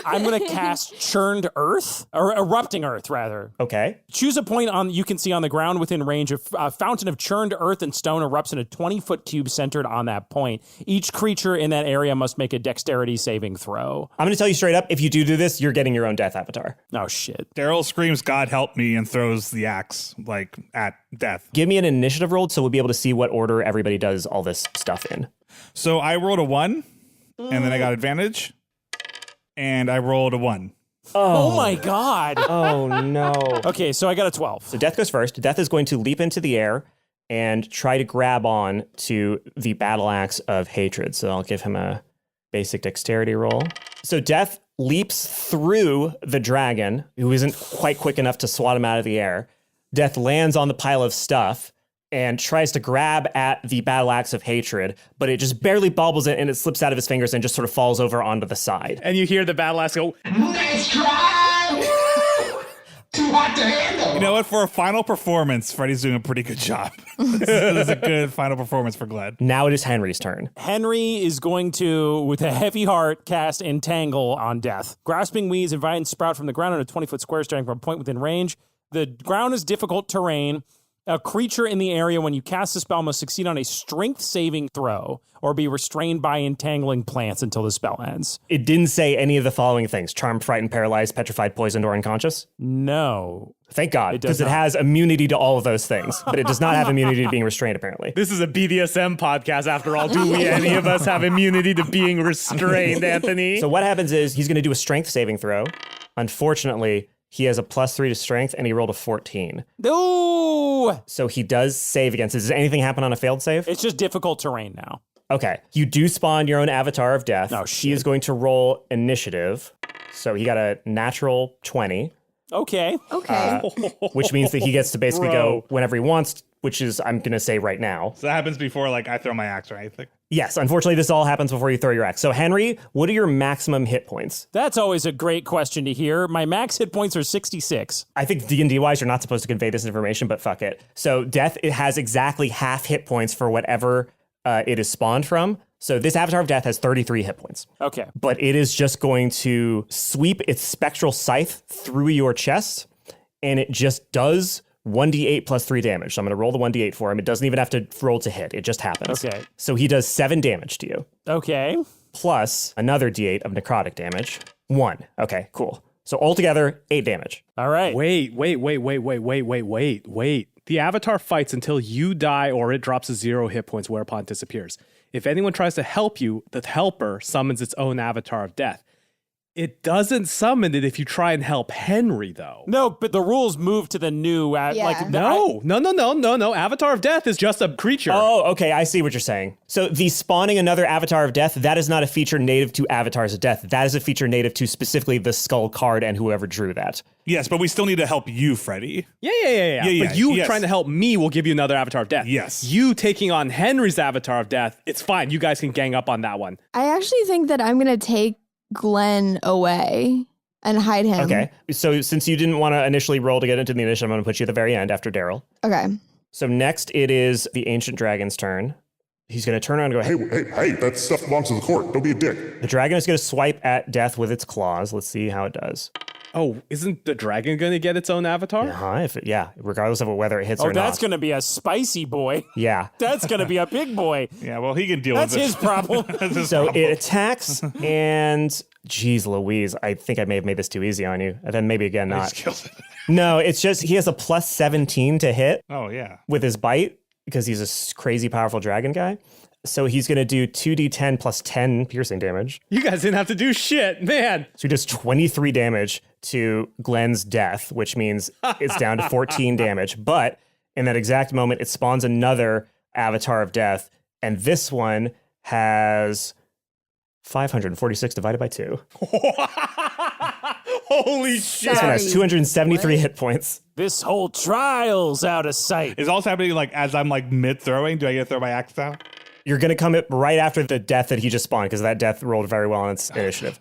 I'm going to cast Churned Earth, or Erupting Earth, rather. Okay. Choose a point you can see on the ground within range. A fountain of churned earth and stone erupts in a 20-foot cube centered on that point. Each creature in that area must make a dexterity saving throw. I'm going to tell you straight up, if you do this, you're getting your own death avatar. Oh, shit. Darryl screams, "God help me," and throws the axe like at Death. Give me an initiative roll so we'll be able to see what order everybody does all this stuff in. So I rolled a 1, and then I got advantage, and I rolled a 1. Oh my God. Oh, no. Okay, so I got a 12. So Death goes first. Death is going to leap into the air and try to grab on to the battle axe of hatred. So I'll give him a basic dexterity roll. So Death leaps through the dragon, who isn't quite quick enough to swat him out of the air. Death lands on the pile of stuff and tries to grab at the battle axe of hatred, but it just barely bobbles it and it slips out of his fingers and just sort of falls over onto the side. And you hear the battle axe go, Nice try! Too hot to handle! You know what? For a final performance, Freddie's doing a pretty good job. This is a good final performance for Glenn. Now it is Henry's turn. Henry is going to, with a heavy heart, cast Entangle on Death. Grasping weeds and vines sprout from the ground in a 20-foot square starting from a point within range. The ground is difficult terrain. A creature in the area, when you cast the spell, must succeed on a strength saving throw or be restrained by entangling plants until the spell ends. It didn't say any of the following things: charmed, frightened, paralyzed, petrified, poisoned, or unconscious. No. Thank God, It does because it not. has immunity to all of those things, but it does not have immunity to being restrained, apparently. this is a BDSM podcast after all. Do we, any of us, have immunity to being restrained, Anthony? So what happens is he's going to do a strength saving throw. Unfortunately, he has a +3 to strength, and he rolled a 14. No! So he does save against it. Does anything happen on a failed save? It's just difficult terrain now. Okay. You do spawn your own avatar of death. Oh, She is going to roll initiative. So he got a natural 20. Okay. Which means that he gets to basically go whenever he wants, which is, I'm going to say right now. So that happens before, like, I throw my axe or anything. Yes, unfortunately, this all happens before you throw your axe. So, Henry, what are your maximum hit points? That's always a great question to hear. My max hit points are 66. I think D&D-wise, you're not supposed to convey this information, but fuck it. So, death, it has exactly half hit points for whatever it is spawned from. So, this avatar of death has 33 hit points. Okay. But it is just going to sweep its spectral scythe through your chest, and it just does 1d8 plus 3 damage. So I'm going to roll the 1d8 for him. It doesn't even have to roll to hit. It just happens. Okay. So he does 7 damage to you. Okay. Plus another d8 of necrotic damage. 1. Okay, cool. So altogether, 8 damage. All right. Wait. The avatar fights until you die or it drops to 0 hit points, whereupon it disappears. If anyone tries to help you, the helper summons its own avatar of death. It doesn't summon it if you try and help Henry, though. No, but the rules move to the new... No. Avatar of Death is just a creature. Oh, okay. I see what you're saying. So the spawning another avatar of death, that is not a feature native to avatars of death. That is a feature native to specifically the skull card and whoever drew that. Yes, but we still need to help you, Freddie. Yeah. But you trying to help me will give you another avatar of death. Yes. You taking on Henry's avatar of death, it's fine. You guys can gang up on that one. I actually think that I'm going to take Glenn away and hide him. Okay. So since you didn't want to initially roll to get into the initiative, I'm going to put you at the very end after Darryl. Okay. So next it is the Ancient Dragon's turn. He's going to turn around and go, Hey, that stuff belongs to the court. Don't be a dick. The dragon is going to swipe at death with its claws. Let's see how it does. Oh, isn't the dragon going to get its own avatar? Regardless of whether it hits or not. Oh, that's going to be a spicy boy. Yeah. That's going to be a big boy. Yeah, well, he can deal with it. That's his problem. It attacks, and geez Louise, I think I may have made this too easy on you. And then maybe again not. No, it's just he has a plus 17 to hit. Oh, yeah. With his bite, because he's a crazy powerful dragon guy. So he's going to do 2d10 plus 10 piercing damage. You guys didn't have to do shit, man. So he does 23 damage to Glenn's death, which means it's down to 14 damage. But in that exact moment, it spawns another avatar of death. And this one has 546 divided by 2. Holy shit. This one has 273 hit points. This whole trial's out of sight. Is also happening like as I'm like mid-throwing? Do I get to throw my axe down? You're going to come up right after the death that he just spawned, because that death rolled very well on its initiative.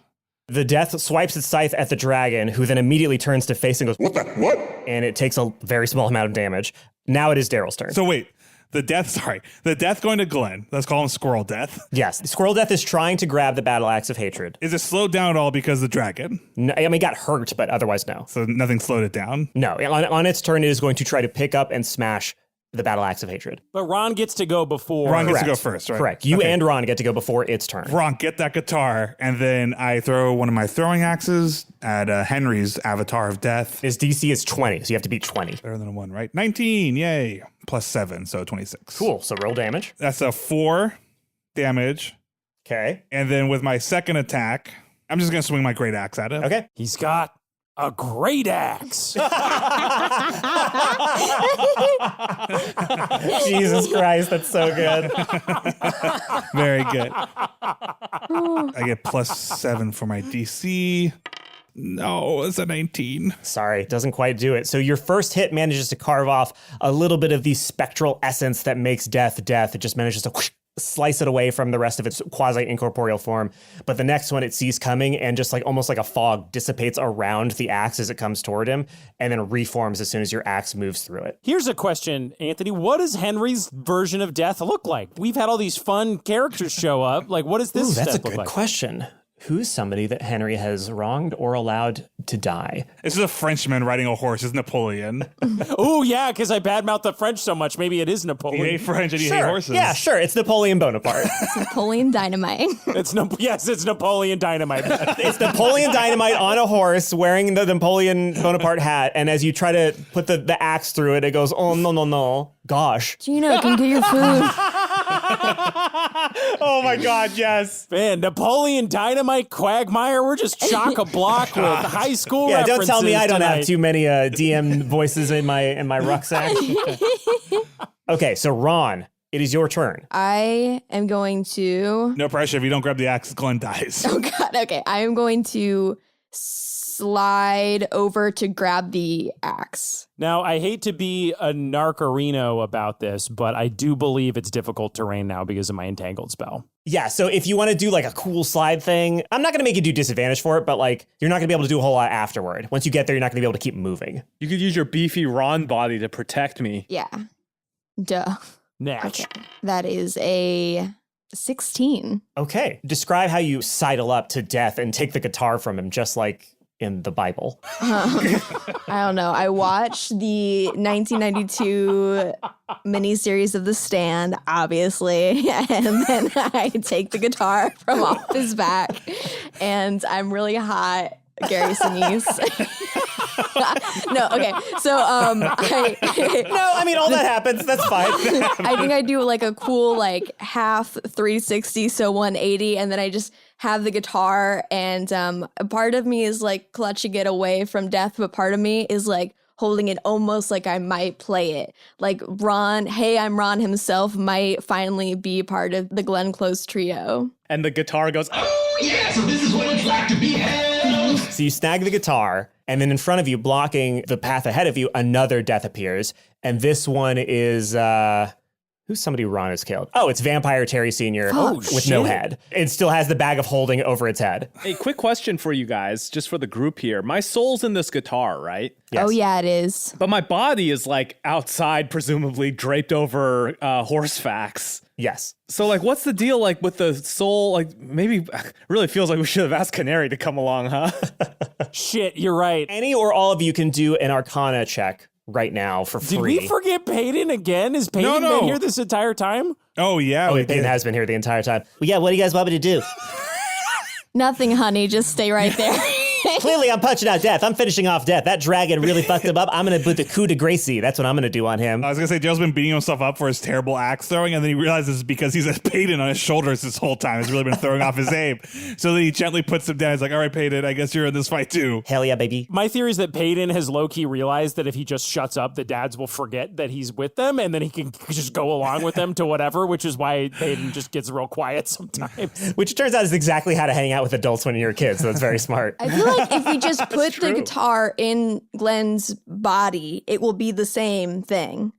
The death swipes its scythe at the dragon, who then immediately turns to face and goes, What? And it takes a very small amount of damage. Now it is Darryl's turn. So wait, the death going to Glenn. Let's call him Squirrel Death. Yes, Squirrel Death is trying to grab the battle axe of hatred. Is it slowed down at all because of the dragon? No, I mean, it got hurt, but otherwise no. So nothing slowed it down? No, on its turn, it is going to try to pick up and smash the battle axe of hatred. But Ron gets to go before. Ron gets to go first, right? Correct. You and Ron get to go before its turn. Ron, get that guitar, and then I throw one of my throwing axes at Henry's avatar of death. His DC is 20, so you have to beat 20. Better than a 1, right? 19, yay. Plus 7, so 26. Cool, so roll damage. That's a 4 damage. Okay. And then with my second attack, I'm just going to swing my great axe at it. Okay. He's got a great axe. Jesus Christ, that's so good. Very good. I get plus 7 for my DC. No, it's a 19. Sorry, doesn't quite do it. So your first hit manages to carve off a little bit of the spectral essence that makes death death. It just manages to slice it away from the rest of its quasi-incorporeal form. But the next one it sees coming and just like almost like a fog dissipates around the axe as it comes toward him and then reforms as soon as your axe moves through it. Here's a question, Anthony. What does Henry's version of death look like? We've had all these fun characters show up. Like, what does this That's a look good like? question. Who's somebody that Henry has wronged or allowed to die? This is a Frenchman riding a horse. It's Napoleon. Oh, yeah, because I badmouth the French so much. Maybe it is Napoleon. You hate French and you hate horses. Yeah, sure. It's Napoleon Bonaparte. It's Napoleon Dynamite. It's Napoleon Dynamite. It's Napoleon Dynamite on a horse wearing the Napoleon Bonaparte hat. And as you try to put the axe through it, it goes, oh, no. Gosh. Gina, come get your food. Oh, my God, yes. Man, Napoleon Dynamite Quagmire, we're just chock-a-block with high school Yeah, references don't tell me I don't tonight. have too many DM voices in my rucksack. Okay, so Ron, It is your turn. I am going to. No pressure. If you don't grab the axe, Glenn dies. Oh, God. Okay. I am going to slide over to grab the axe. Now, I hate to be a narcarino about this, but I do believe it's difficult terrain now because of my entangled spell. Yeah, so if you want to do like a cool slide thing, I'm not going to make you do disadvantage for it, but like you're not going to be able to do a whole lot afterward. Once you get there, you're not going to be able to keep moving. You could use your beefy Ron body to protect me. Yeah. Duh. Natch. Okay. That is a 16. Okay. Describe how you sidle up to Death and take the guitar from him, just like in the Bible. I don't know. I watched the 1992 miniseries of The Stand, obviously, and then I take the guitar from off his back, and I'm really hot, Gary Sinise. No, okay. So, No, I mean, all that happens. That's fine. I think I do like a cool like half 360, so 180, and then I just have the guitar, and a part of me is like clutching it away from Death, but part of me is like holding it almost like I might play it. Like Ron, hey, I'm Ron himself might finally be part of the Glenn Close trio. And the guitar goes, Oh, yeah, so this is what it's like to be held. So you snag the guitar, and then in front of you, blocking the path ahead of you, another Death appears. And this one is, who's somebody Ron has killed? Oh, it's Vampire Terry Sr. with no head. It still has the bag of holding over its head. Hey, quick question for you guys, just for the group here. My soul's in this guitar, right? Yes. Oh, yeah, it is. But my body is like outside, presumably draped over Horsefax. Yes. So like, what's the deal like with the soul? Like maybe really feels like we should have asked Canary to come along, huh? Shit, you're right. Any or all of you can do an Arcana check right now for free. Did we forget Peyton again? Has Peyton been here this entire time? Oh, yeah. Peyton has been here the entire time. Well, yeah, what do you guys want me to do? Nothing, honey. Just stay right there. Clearly, I'm punching out Death. I'm finishing off Death. That dragon really fucked him up. I'm going to put the coup de Gracie. That's what I'm going to do on him. I was going to say, Joe's been beating himself up for his terrible axe throwing, and then he realizes because he's had Peyton on his shoulders this whole time. He's really been throwing off his aim. So then he gently puts him down. He's like, all right, Peyton, I guess you're in this fight too. Hell yeah, baby. My theory is that Peyton has low-key realized that if he just shuts up, the dads will forget that he's with them, and then he can just go along with them to whatever, which is why Peyton just gets real quiet sometimes. Which turns out is exactly how to hang out with adults when you're a kid, so it's very smart. I feel like if we just put the guitar in Glenn's body, it will be the same thing.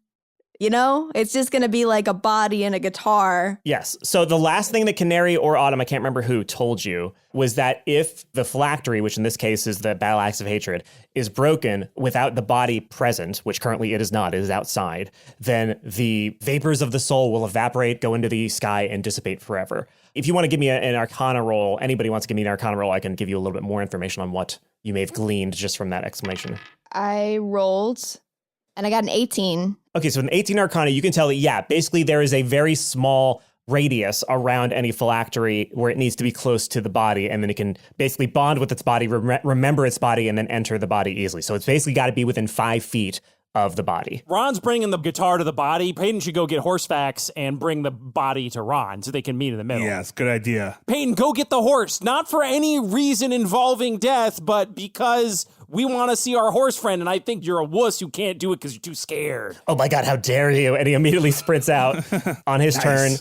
You know? It's just going to be like a body and a guitar. Yes. So the last thing that Canary or Autumn, I can't remember who, told you was that if the phylactery, which in this case is the battle axe of hatred, is broken without the body present, which currently it is not, it is outside, then the vapors of the soul will evaporate, go into the sky, and dissipate forever. If you want to give me an Arcana roll, anybody wants to give me an Arcana roll, I can give you a little bit more information on what you may have gleaned just from that explanation. I rolled, and I got an 18. Okay, so in 18 Arcana, you can tell that, yeah, basically there is a very small radius around any phylactery where it needs to be close to the body, and then it can basically bond with its body, remember its body, and then enter the body easily. So it's basically got to be within 5 feet of the body. Ron's bringing the guitar to the body. Peyton should go get Horsefax and bring the body to Ron so they can meet in the middle. Yes, good idea. Peyton, go get the horse. Not for any reason involving Death, but because we want to see our horse friend, and I think you're a wuss who can't do it because you're too scared. Oh my God, how dare you? And he immediately sprints out. On his turn,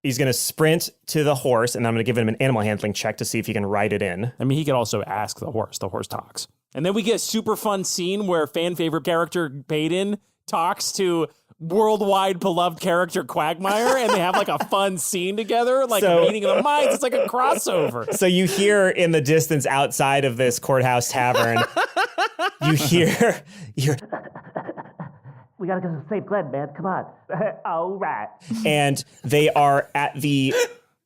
he's going to sprint to the horse, and I'm going to give him an animal handling check to see if he can ride it in. I mean, he could also ask the horse. The horse talks. And then we get a super fun scene where fan favorite character Peyton talks to worldwide beloved character Quagmire, and they have like a fun scene together, like a meeting of the minds. It's like a crossover. So you hear in the distance outside of this courthouse tavern, you hear we gotta go save Glenn, man. Come on. All right. And they are at the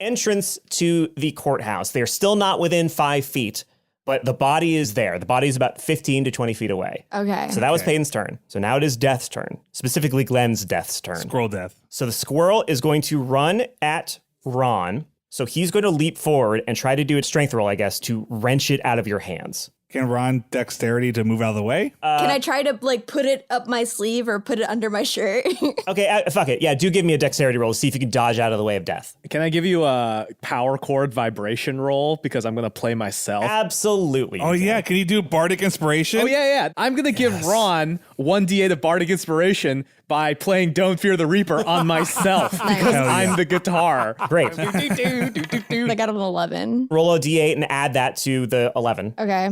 entrance to the courthouse. They're still not within 5 feet, but the body is there. The body is about 15 to 20 feet away. Okay. So that was Peyton's turn. So now it is Death's turn, specifically Glenn's Death's turn. Squirrel Death. So the squirrel is going to run at Ron. So he's going to leap forward and try to do a strength roll, I guess, to wrench it out of your hands. Can Ron dexterity to move out of the way? Can I try to like put it up my sleeve or put it under my shirt? Okay, fuck it. Yeah, do give me a dexterity roll to see if you can dodge out of the way of death. Can I give you a power chord vibration roll because I'm going to play myself? Absolutely. Oh, yeah. Can you do bardic inspiration? Oh, yeah. I'm going to give Ron 1d8 of bardic inspiration by playing Don't Fear the Reaper on myself because I'm the guitar. Great. I got an 11. Roll a d8 and add that to the 11. Okay.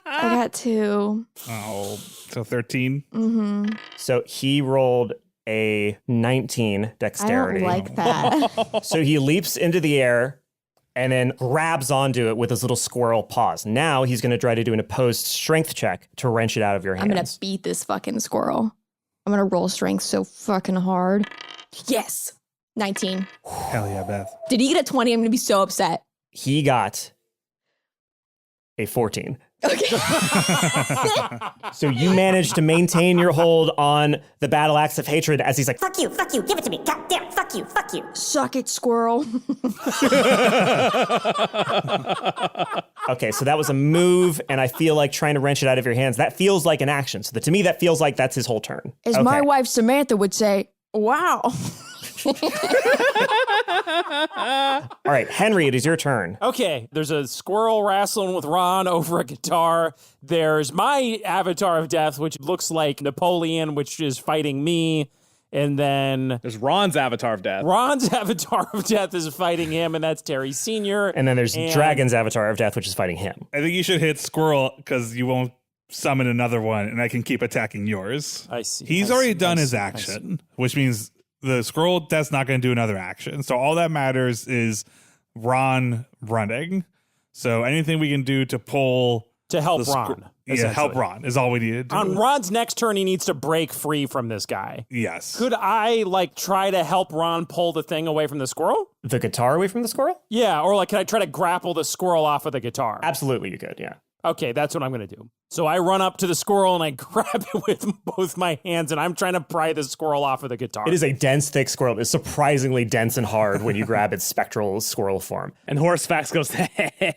I got 2. Oh, so 13. Mm-hmm. So he rolled a 19 dexterity. I don't like that. So he leaps into the air and then grabs onto it with his little squirrel paws. Now he's going to try to do an opposed strength check to wrench it out of your hands. I'm going to beat this fucking squirrel. I'm going to roll strength so fucking hard. Yes. 19. Hell yeah, Beth. Did he get a 20? I'm going to be so upset. He got a 14. Okay. So you managed to maintain your hold on the battle axe of hatred as he's like, Fuck you, give it to me. God damn, fuck you. Suck it, squirrel. okay, so that was a move, and I feel like trying to wrench it out of your hands, that feels like an action. So to me, that feels like that's his whole turn. As my wife Samantha would say, wow. All right, Henry, it is your turn. Okay, there's a squirrel wrestling with Ron over a guitar. There's my avatar of death, which looks like Napoleon, which is fighting me. And then there's Ron's avatar of death. Ron's avatar of death is fighting him, and that's Terry Sr. And then there's Dragon's avatar of death, which is fighting him. I think you should hit squirrel because you won't summon another one, and I can keep attacking yours. I see. He's already done his action, which means the squirrel that's not going to do another action. So all that matters is Ron running. So anything we can do to pull to help Ron. Help Ron is all we need to do. On Ron's next turn, he needs to break free from this guy. Yes. Could I try to help Ron pull the thing away from the squirrel? The guitar away from the squirrel? Yeah, or can I try to grapple the squirrel off of the guitar? Absolutely, you could. Yeah. Okay, that's what I'm going to do. So I run up to the squirrel and I grab it with both my hands and I'm trying to pry the squirrel off of the guitar. It is a dense, thick squirrel. It's surprisingly dense and hard when you grab its spectral squirrel form. And Horsefax goes,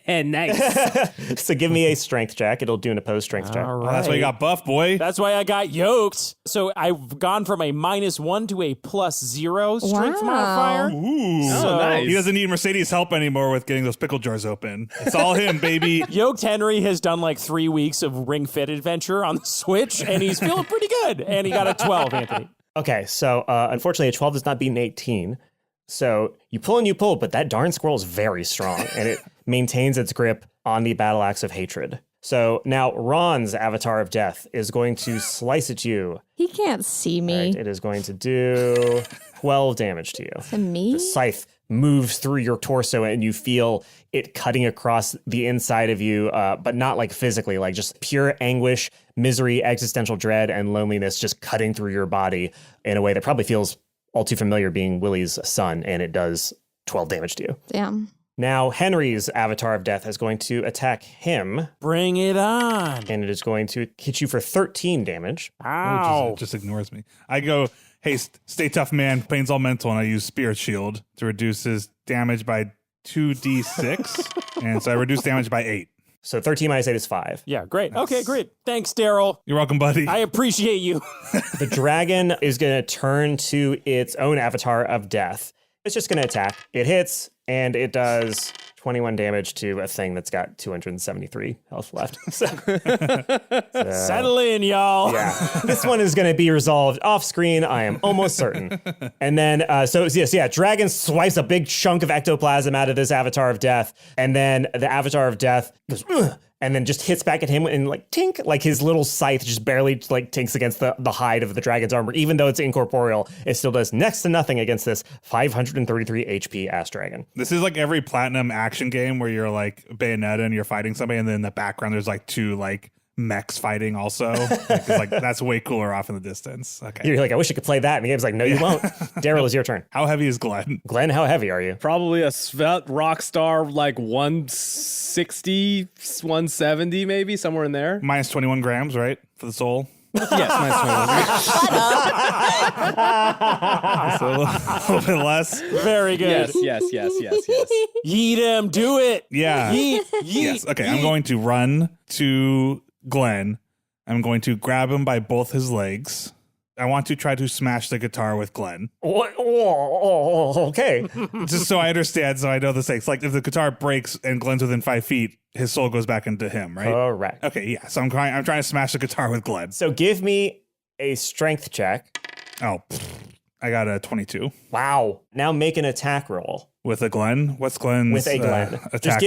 nice. So give me a strength check. It'll do an opposed strength check. All right. Oh, that's why you got buff, boy. That's why I got yoked. So I've gone from a -1 to a +0 strength modifier. Ooh. So nice. He doesn't need Mercedes' help anymore with getting those pickle jars open. It's all him, baby. Yoked Henry has done 3 weeks of Ring Fit Adventure on the Switch, and he's feeling pretty good. And he got a 12, Anthony. Okay, so unfortunately, a 12 does not beat an 18. So you pull and you pull, but that darn squirrel is very strong, and it maintains its grip on the battle axe of hatred. So now Ron's avatar of death is going to slice at you. He can't see me. Right, it is going to do 12 damage to you. To me? The scythe moves through your torso and you feel it cutting across the inside of you, but not physically, just pure anguish, misery, existential dread, and loneliness just cutting through your body in a way that probably feels all too familiar being Willie's son, and it does 12 damage to you. Damn. Now, Henry's avatar of death is going to attack him. Bring it on. And it is going to hit you for 13 damage. Ow. Just ignores me. I go, hey, stay tough, man. Pain's all mental, and I use Spirit Shield to reduce his damage by 2d6. And so I reduce damage by 8. So 13 minus 8 is 5. Yeah, great. Nice. Okay, great. Thanks, Darryl. You're welcome, buddy. I appreciate you. The dragon is going to turn to its own avatar of death. It's just going to attack. It hits, and it does 21 damage to a thing that's got 273 health left. So, settle in, y'all. Yeah. This one is going to be resolved off screen, I am almost certain. And then, dragon swipes a big chunk of ectoplasm out of this avatar of death, and then the avatar of death goes, ugh, and then just hits back at him and tink, his little scythe just barely tinks against the hide of the dragon's armor. Even though it's incorporeal, it still does next to nothing against this 533 HP ass dragon. This is like every platinum action game where you're Bayonetta and you're fighting somebody, and then in the background there's two mechs fighting also. That's way cooler off in the distance. Okay. You're I wish I could play that. And the game's no, you won't. Darryl, is your turn. How heavy is Glenn? Glenn, how heavy are you? Probably a svelte rock star, 160, 170 maybe, somewhere in there. Minus 21 grams, right? For the soul. Yes, mine's 21. So a little bit less. Very good. Yes. Yeet him. Do it. Yeah. Yeet. Yes. Okay, I'm going to run to Glenn. I'm going to grab him by both his legs. I want to try to smash the guitar with Glenn. What? Oh, okay. Just so I understand, so I know the stakes. Like, if the guitar breaks and Glenn's within 5 feet, his soul goes back into him, right? Correct. Okay, yeah. So I'm trying to smash the guitar with Glenn. So give me a strength check. Oh, I got a 22. Wow. Now make an attack roll. With a Glenn? What's Glenn's With a Glenn. attack?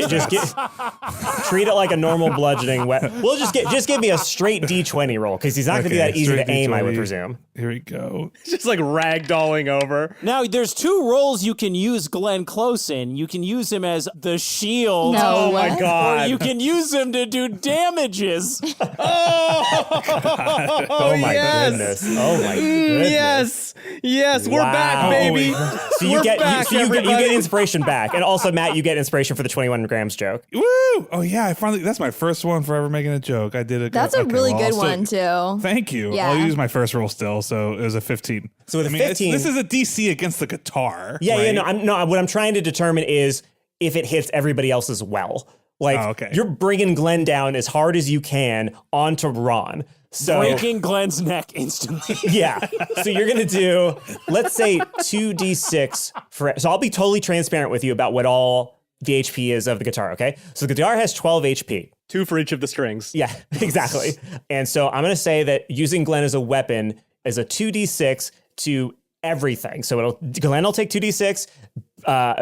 Treat it like a normal bludgeoning weapon. Well, just give me a straight D20 roll, because he's not going to be that easy to aim, I would presume. Here we go. Just like ragdolling over. Now, there's 2 roles you can use Glenn Close in. You can use him as the shield. No, Oh my what? god. Or you can use him to do damages. Oh my goodness. Oh my goodness. Yes, we're back, baby. So you get inspiration back. And also, Matt, you get inspiration for the 21 grams joke. Woo! Oh yeah, that's my first one for ever making a joke. I did it. That's a really good one, too. Thank you. Yeah. I'll use my first roll still, so it was a 15. So with a 15, this is a DC against the guitar. Yeah, right? no. What I'm trying to determine is if it hits everybody else as well. Like, you're bringing Glenn down as hard as you can onto Ron. So breaking Glenn's neck instantly. Yeah. So you're going to do, let's say 2d6 for, so I'll be totally transparent with you about what all the HP is of the guitar, okay? So the guitar has 12 HP. 2 for each of the strings. Yeah, exactly. And so I'm going to say that using Glenn as a weapon is a 2d6 to everything. So Glenn will take 2d6,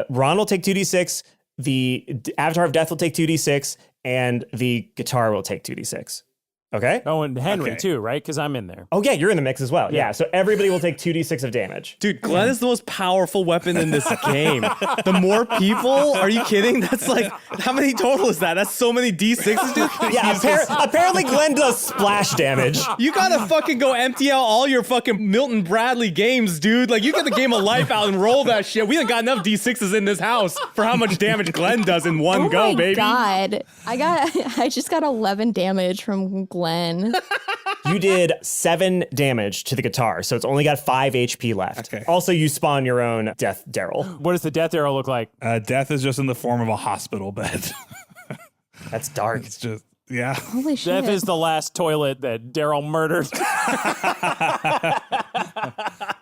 Ron will take 2d6, the Avatar of Death will take 2d6, and the guitar will take 2d6. Okay. Oh, and Henry too, right? Because I'm in there. Oh yeah, you're in the mix as well. Yeah. So everybody will take 2d6 of damage. Dude, Glenn is the most powerful weapon in this game. The more people, are you kidding? That's like, how many total is that? That's so many d6s, dude. Yeah, apparently Glenn does splash damage. You gotta fucking go empty out all your fucking Milton Bradley games, dude. Like, you get the game of life out and roll that shit. We ain't got enough d6s in this house for how much damage Glenn does in one go, baby. Oh my god. I just got 11 damage from Glenn. You did 7 damage to the guitar, so it's only got 5 HP left. Okay. Also, you spawn your own death Darryl. What does the death arrow look like? Death is just in the form of a hospital bed. That's dark. It's just, yeah. Holy shit. Death is the last toilet that Darryl murdered.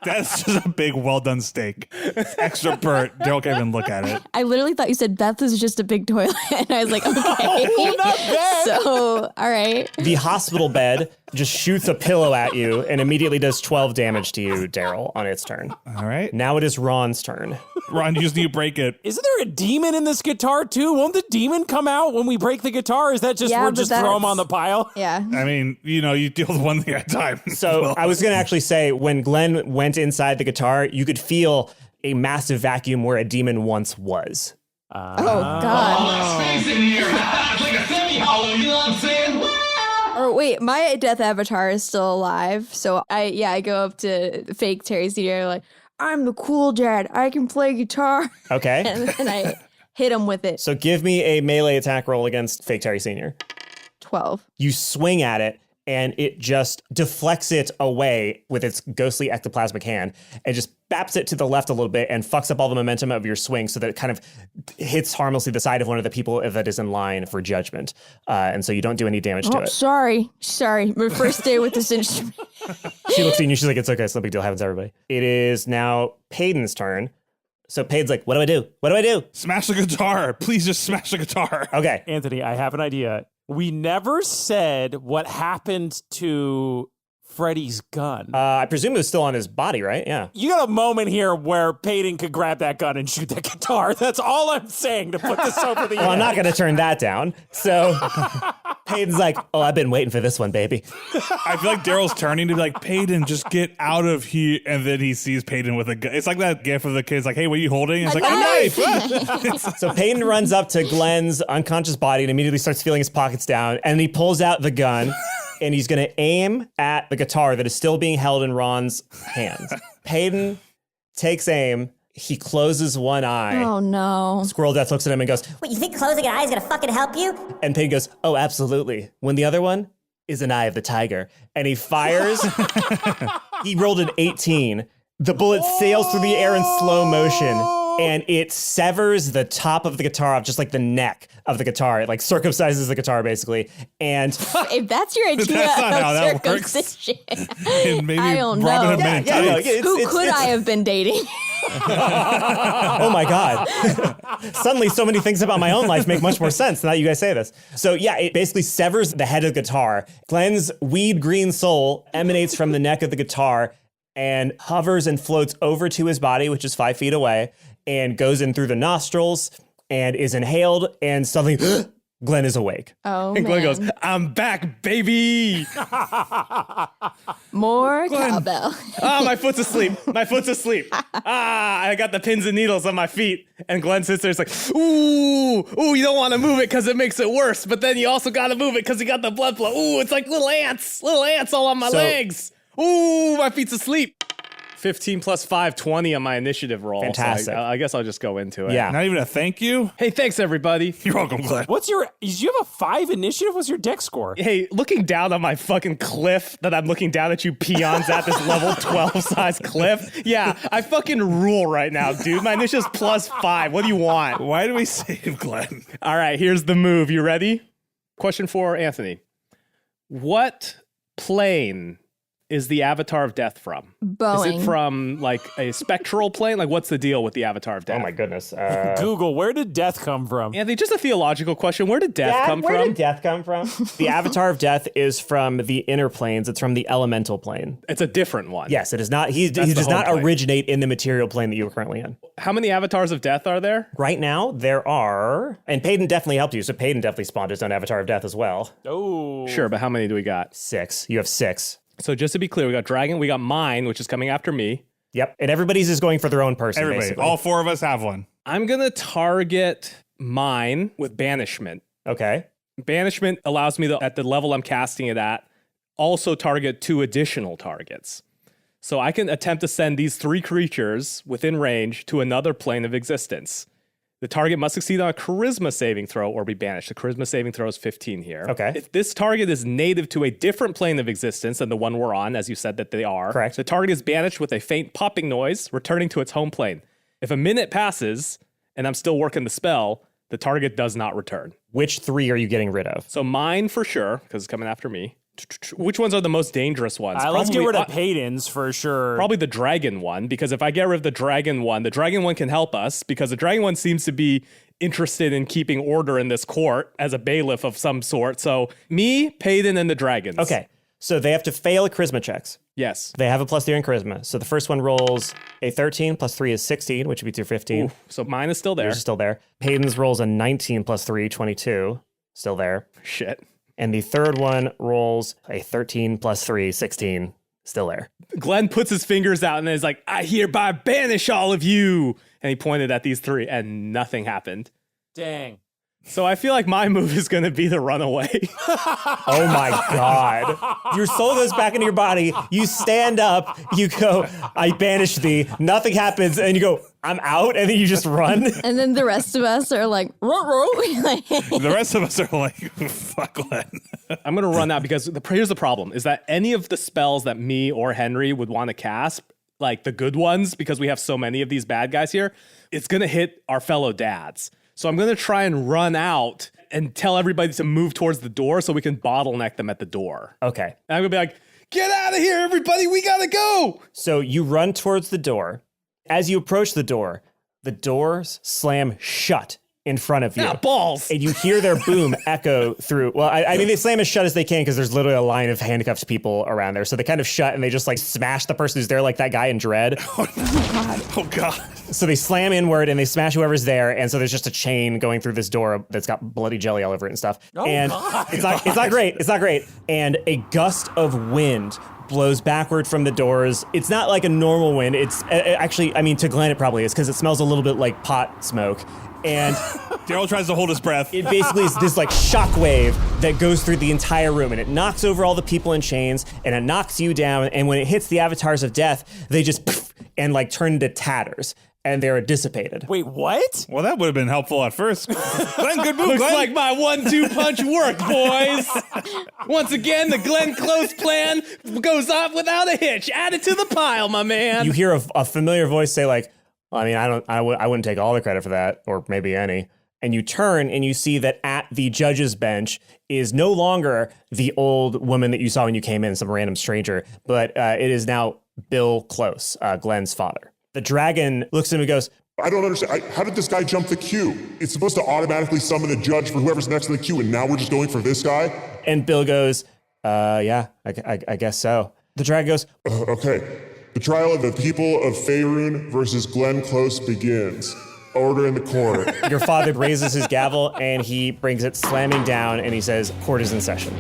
That's just a big, well done steak. It's extra burnt. Daryl can't even look at it. I literally thought you said Beth is just a big toilet. And I was like, okay. Oh, not bad. So, all right. The hospital bed just shoots a pillow at you and immediately does 12 damage to you, Darryl, on its turn. All right. Now it is Ron's turn. Ron, you just need to break it. Isn't there a demon in this guitar too? Won't the demon come out when we break the guitar? Is that just Yeah, we're but just throw him that's- on the pile? Yeah. I mean, you deal with one thing at a time. So I was going to actually say, when Glenn went inside the guitar, you could feel a massive vacuum where a demon once was. Oh, God. Space in here. It's like a semi-hollow, you know what I'm saying? Or wait, my death avatar is still alive. So I go up to fake Terry Senior like, I'm the cool dad. I can play guitar. Okay. And then I hit him with it. So give me a melee attack roll against Fake Terry Sr. 12. You swing at it, and it just deflects it away with its ghostly ectoplasmic hand and just baps it to the left a little bit and fucks up all the momentum of your swing so that it kind of hits harmlessly the side of one of the people that is in line for judgment. And so you don't do any damage to it. Sorry. My first day with this instrument. She looks at you, she's like, it's okay, it's no big deal, happens to everybody. It is now Payden's turn. So Payden's like, what do I do? What do I do? Smash the guitar. Please just smash the guitar. Okay. Anthony, I have an idea. We never said what happened to Freddie's gun. I presume it was still on his body, right? Yeah. You got a moment here where Payden could grab that gun and shoot that guitar. That's all I'm saying to put this over the Well, I'm edge. not going to turn that down. So Payden's like, oh, I've been waiting for this one, baby. I feel like Daryl's turning to be like, Payden, just get out of here. And then he sees Payden with a gun. It's like that gif of the kids like, hey, what are you holding? It's like, a knife. So Payden runs up to Glenn's unconscious body and immediately starts feeling his pockets down. And he pulls out the gun and he's going to aim at the guitar that is still being held in Ron's hands. Payden takes aim. He closes one eye. Oh, no. Squirrel Death looks at him and goes, What, you think closing an eye is gonna fucking help you? and Payden goes, oh, absolutely. When the other one, is an eye of the tiger. And he fires. He rolled an 18. The bullet sails through the air in slow motion, and it severs the top of the guitar off, just like the neck of the guitar. It like circumcises the guitar, basically. And if that's your idea That's not how of that works. circumcision, Maybe I don't Robin know. Hood Men in no, tights. Who could I have been dating? oh my God. Suddenly so many things about my own life make much more sense now that you guys say this. So yeah, it basically severs the head of the guitar. Glenn's weed green soul emanates from the neck of the guitar and hovers and floats over to his body, which is 5 feet away, and goes in through the nostrils and is inhaled, and suddenly Glenn is awake. Oh, And Glenn man. goes, I'm back, baby. More cowbell. My foot's asleep. My foot's asleep. I got the pins and needles on my feet. And Glenn sits there, it's like, ooh, you don't want to move it because it makes it worse. But then you also got to move it because you got the blood flow. Ooh, it's like little ants all on my legs. Ooh, my feet's asleep. 15 plus 5, 20 on my initiative roll. Fantastic. So I guess I'll just go into it. Yeah. Not even a thank you? Hey, thanks, everybody. You're welcome, Glenn. Did you have a 5 initiative? What's your deck score? Hey, looking down on my fucking cliff that I'm looking down at you peons at this level 12 size cliff. Yeah, I fucking rule right now, dude. My initiative's plus 5. What do you want? Why do we save Glenn? All right, here's the move. You ready? Question for Anthony. What plane is the Avatar of Death from? Boeing. Is it from like a spectral plane? Like what's the deal with the Avatar of Death? Oh my goodness. Google, where did death come from? Anthony, just a theological question. Where did death come where from? did death come from? The Avatar of Death is from the inner planes. It's from the elemental plane. It's a different one. Yes, it is not. He That's the does home not plane. originate in the material plane that you are currently in. How many Avatars of Death are there? Right now, there are, and Payton definitely helped you, so Payton definitely spawned his own Avatar of Death as well. Oh. Sure, but how many do we got? 6. You have 6. So just to be clear, we got Dragon, we got mine, which is coming after me. Yep, and everybody's is going for their own person, Everybody. basically. All 4 of us have one. I'm going to target mine with Banishment. Okay. Banishment allows me to, at the level I'm casting it at, also target 2 additional targets. So I can attempt to send these 3 creatures within range to another plane of existence. The target must succeed on a charisma saving throw or be banished. The charisma saving throw is 15 here. Okay. If this target is native to a different plane of existence than the one we're on, as you said that they are, Correct. the target is banished with a faint popping noise, returning to its home plane. If a minute passes and I'm still working the spell, the target does not return. Which 3 are you getting rid of? So mine for sure, because it's coming after me. Which ones are the most dangerous ones? Let's get rid of Probably- Payton's for sure. Probably the dragon one, because if I get rid of the dragon one can help us, because the dragon one seems to be interested in keeping order in this court as a bailiff of some sort. So me, Payton, and the dragons. Okay, so they have to fail charisma checks. Yes. They have a +3 in charisma. So the first one rolls a 13, +3 is 16, which would be 215. Ooh, so mine is still there. Yours is still there. Payton's rolls a 19 +3, 22, still there. Shit. And the third one rolls a 13 +3, 16, still there. Glenn puts his fingers out and is like, I hereby banish all of you. And he pointed at these 3 and nothing happened. Dang. So I feel like my move is going to be the runaway. Oh my God. Your soul goes back into your body. You stand up. You go, I banish thee. Nothing happens. And you go, I'm out. And then you just run. And then the rest of us are like, The rest of us are like, fuck Glenn. I'm going to run out because here's the problem is that any of the spells that me or Henry would want to cast, like the good ones, because we have so many of these bad guys here, it's going to hit our fellow dads. So I'm going to try and run out and tell everybody to move towards the door so we can bottleneck them at the door. Okay. And I'm going to be like, get out of here, everybody. We got to go. So you run towards the door. As you approach the doors slam shut in front of you. Yeah, balls. And you hear their boom echo through. Well, I mean, they slam as shut as they can because there's literally a line of handcuffed people around there. So they kind of shut and they just like smash the person who's there, like that guy in Dread. Oh, God. So they slam inward and they smash whoever's there. And so there's just a chain going through this door that's got bloody jelly all over it and stuff. And it's not great. It's not great. And a gust of wind blows backward from the doors. It's not like a normal wind. It's actually, I mean, to Glenn it probably is because it smells a little bit like pot smoke. And Darryl tries to hold his breath. it basically is this like shockwave that goes through the entire room and it knocks over all the people in chains and it knocks you down. And when it hits the avatars of death, they just poof, and like turn into tatters. and they're dissipated. Wait, what? Well, that would have been helpful at first. Glenn, good move, Looks Glenn. like my 1-2 punch worked, boys. Once again, the Glenn Close plan goes off without a hitch. Add it to the pile, my man. You hear a familiar voice say like, I mean, I wouldn't take all the credit for that, or maybe any. And you turn and you see that at the judge's bench is no longer the old woman that you saw when you came in, some random stranger, but it is now Bill Close, Glenn's father. The dragon looks at him and goes, I don't understand. How did this guy jump the queue? It's supposed to automatically summon a judge for whoever's next in the queue, and now we're just going for this guy? And Bill goes, yeah, I guess so. The dragon goes, okay. The trial of the people of Faerun versus Glenn Close begins. Order in the court. Your father raises his gavel and he brings it slamming down and he says, court is in session.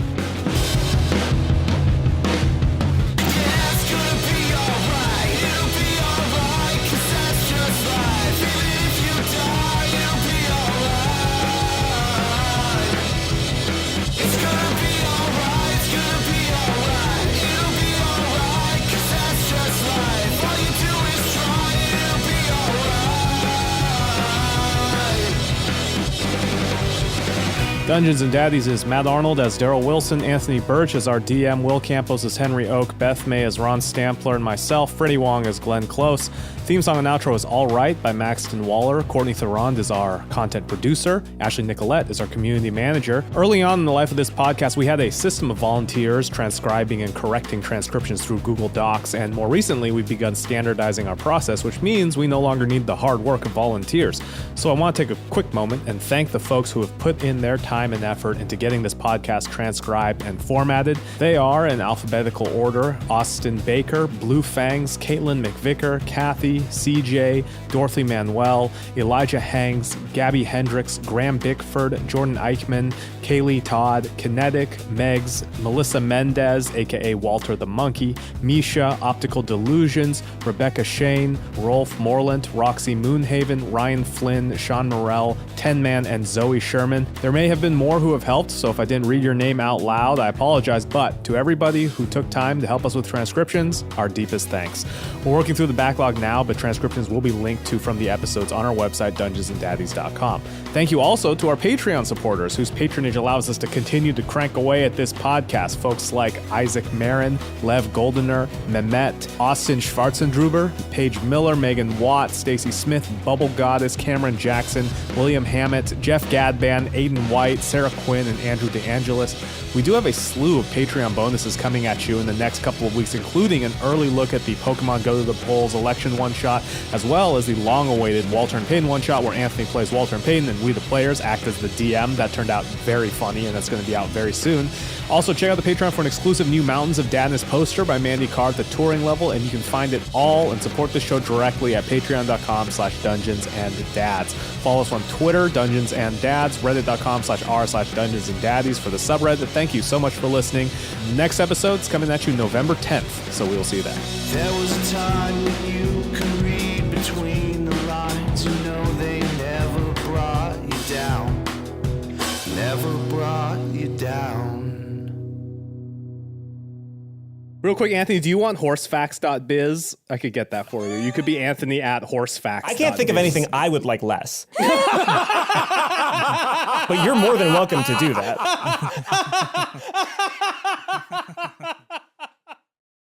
Dungeons and Daddies is Matt Arnold as Darryl Wilson, Anthony Burch as our DM, Will Campos as Henry Oak, Beth May as Ron Stampler, and myself, Freddie Wong as Glenn Close. Theme song and outro is All Right by Maxton Waller. Courtney Theron is our content producer. Ashley Nicolette is our community manager. Early on in the life of this podcast, we had a system of volunteers transcribing and correcting transcriptions through Google Docs, and more recently, we've begun standardizing our process, which means we no longer need the hard work of volunteers. So I want to take a quick moment and thank the folks who have put in their time and effort into getting this podcast transcribed and formatted. They are, in alphabetical order, Austin Baker, Blue Fangs, Caitlin McVicker, Kathy, CJ, Dorothy Manuel, Elijah Hangs, Gabby Hendricks, Graham Bickford, Jordan Eichman, Kaylee Todd, Kinetic, Megs, Melissa Mendez, aka Walter the Monkey, Misha, Optical Delusions, Rebecca Shane, Rolf Moreland, Roxy Moonhaven, Ryan Flynn, Sean Morrell, Ten Man, and Zoe Sherman. There may have been more who have helped, so if I didn't read your name out loud, I apologize, but to everybody who took time to help us with transcriptions, our deepest thanks. We're working through the backlog now, but transcriptions will be linked to from the episodes on our website, dungeonsanddaddies.com. Thank you also to our Patreon supporters, whose patronage allows us to continue to crank away at this podcast. Folks like Isaac Marin, Lev Goldener, Mehmet, Austin Schwarzendruber, Paige Miller, Megan Watt, Stacy Smith, Bubble Goddess, Cameron Jackson, William Hammett, Jeff Gadban, Aiden White, Sarah Quinn, and Andrew DeAngelis. We do have a slew of Patreon bonuses coming at you in the next couple of weeks, including an early look at the Pokemon Go to the Polls election one-shot, as well as the long-awaited Walter and Payton one-shot where Anthony plays Walter and Payton and we, the players, act as the DM. That turned out very funny, and that's going to be out very soon. Also, check out the Patreon for an exclusive New Mountains of Dadness poster by Mandy Carr at the touring level, and you can find it all and support the show directly at patreon.com/dungeonsanddads. Follow us on Twitter, Dungeons and Dads, reddit.com/r/dungeonsandaddies for the subreddit. Thank you so much for listening. Next episode's coming at you November 10th, so we'll see you then. There was a time when you could read between the lines. You know they never brought you down. Never brought you down. Real quick, Anthony, do you want horsefacts.biz? I could get that for you. You could be Anthony at horsefacts. I can't think of anything I would like less. But you're more than welcome to do that.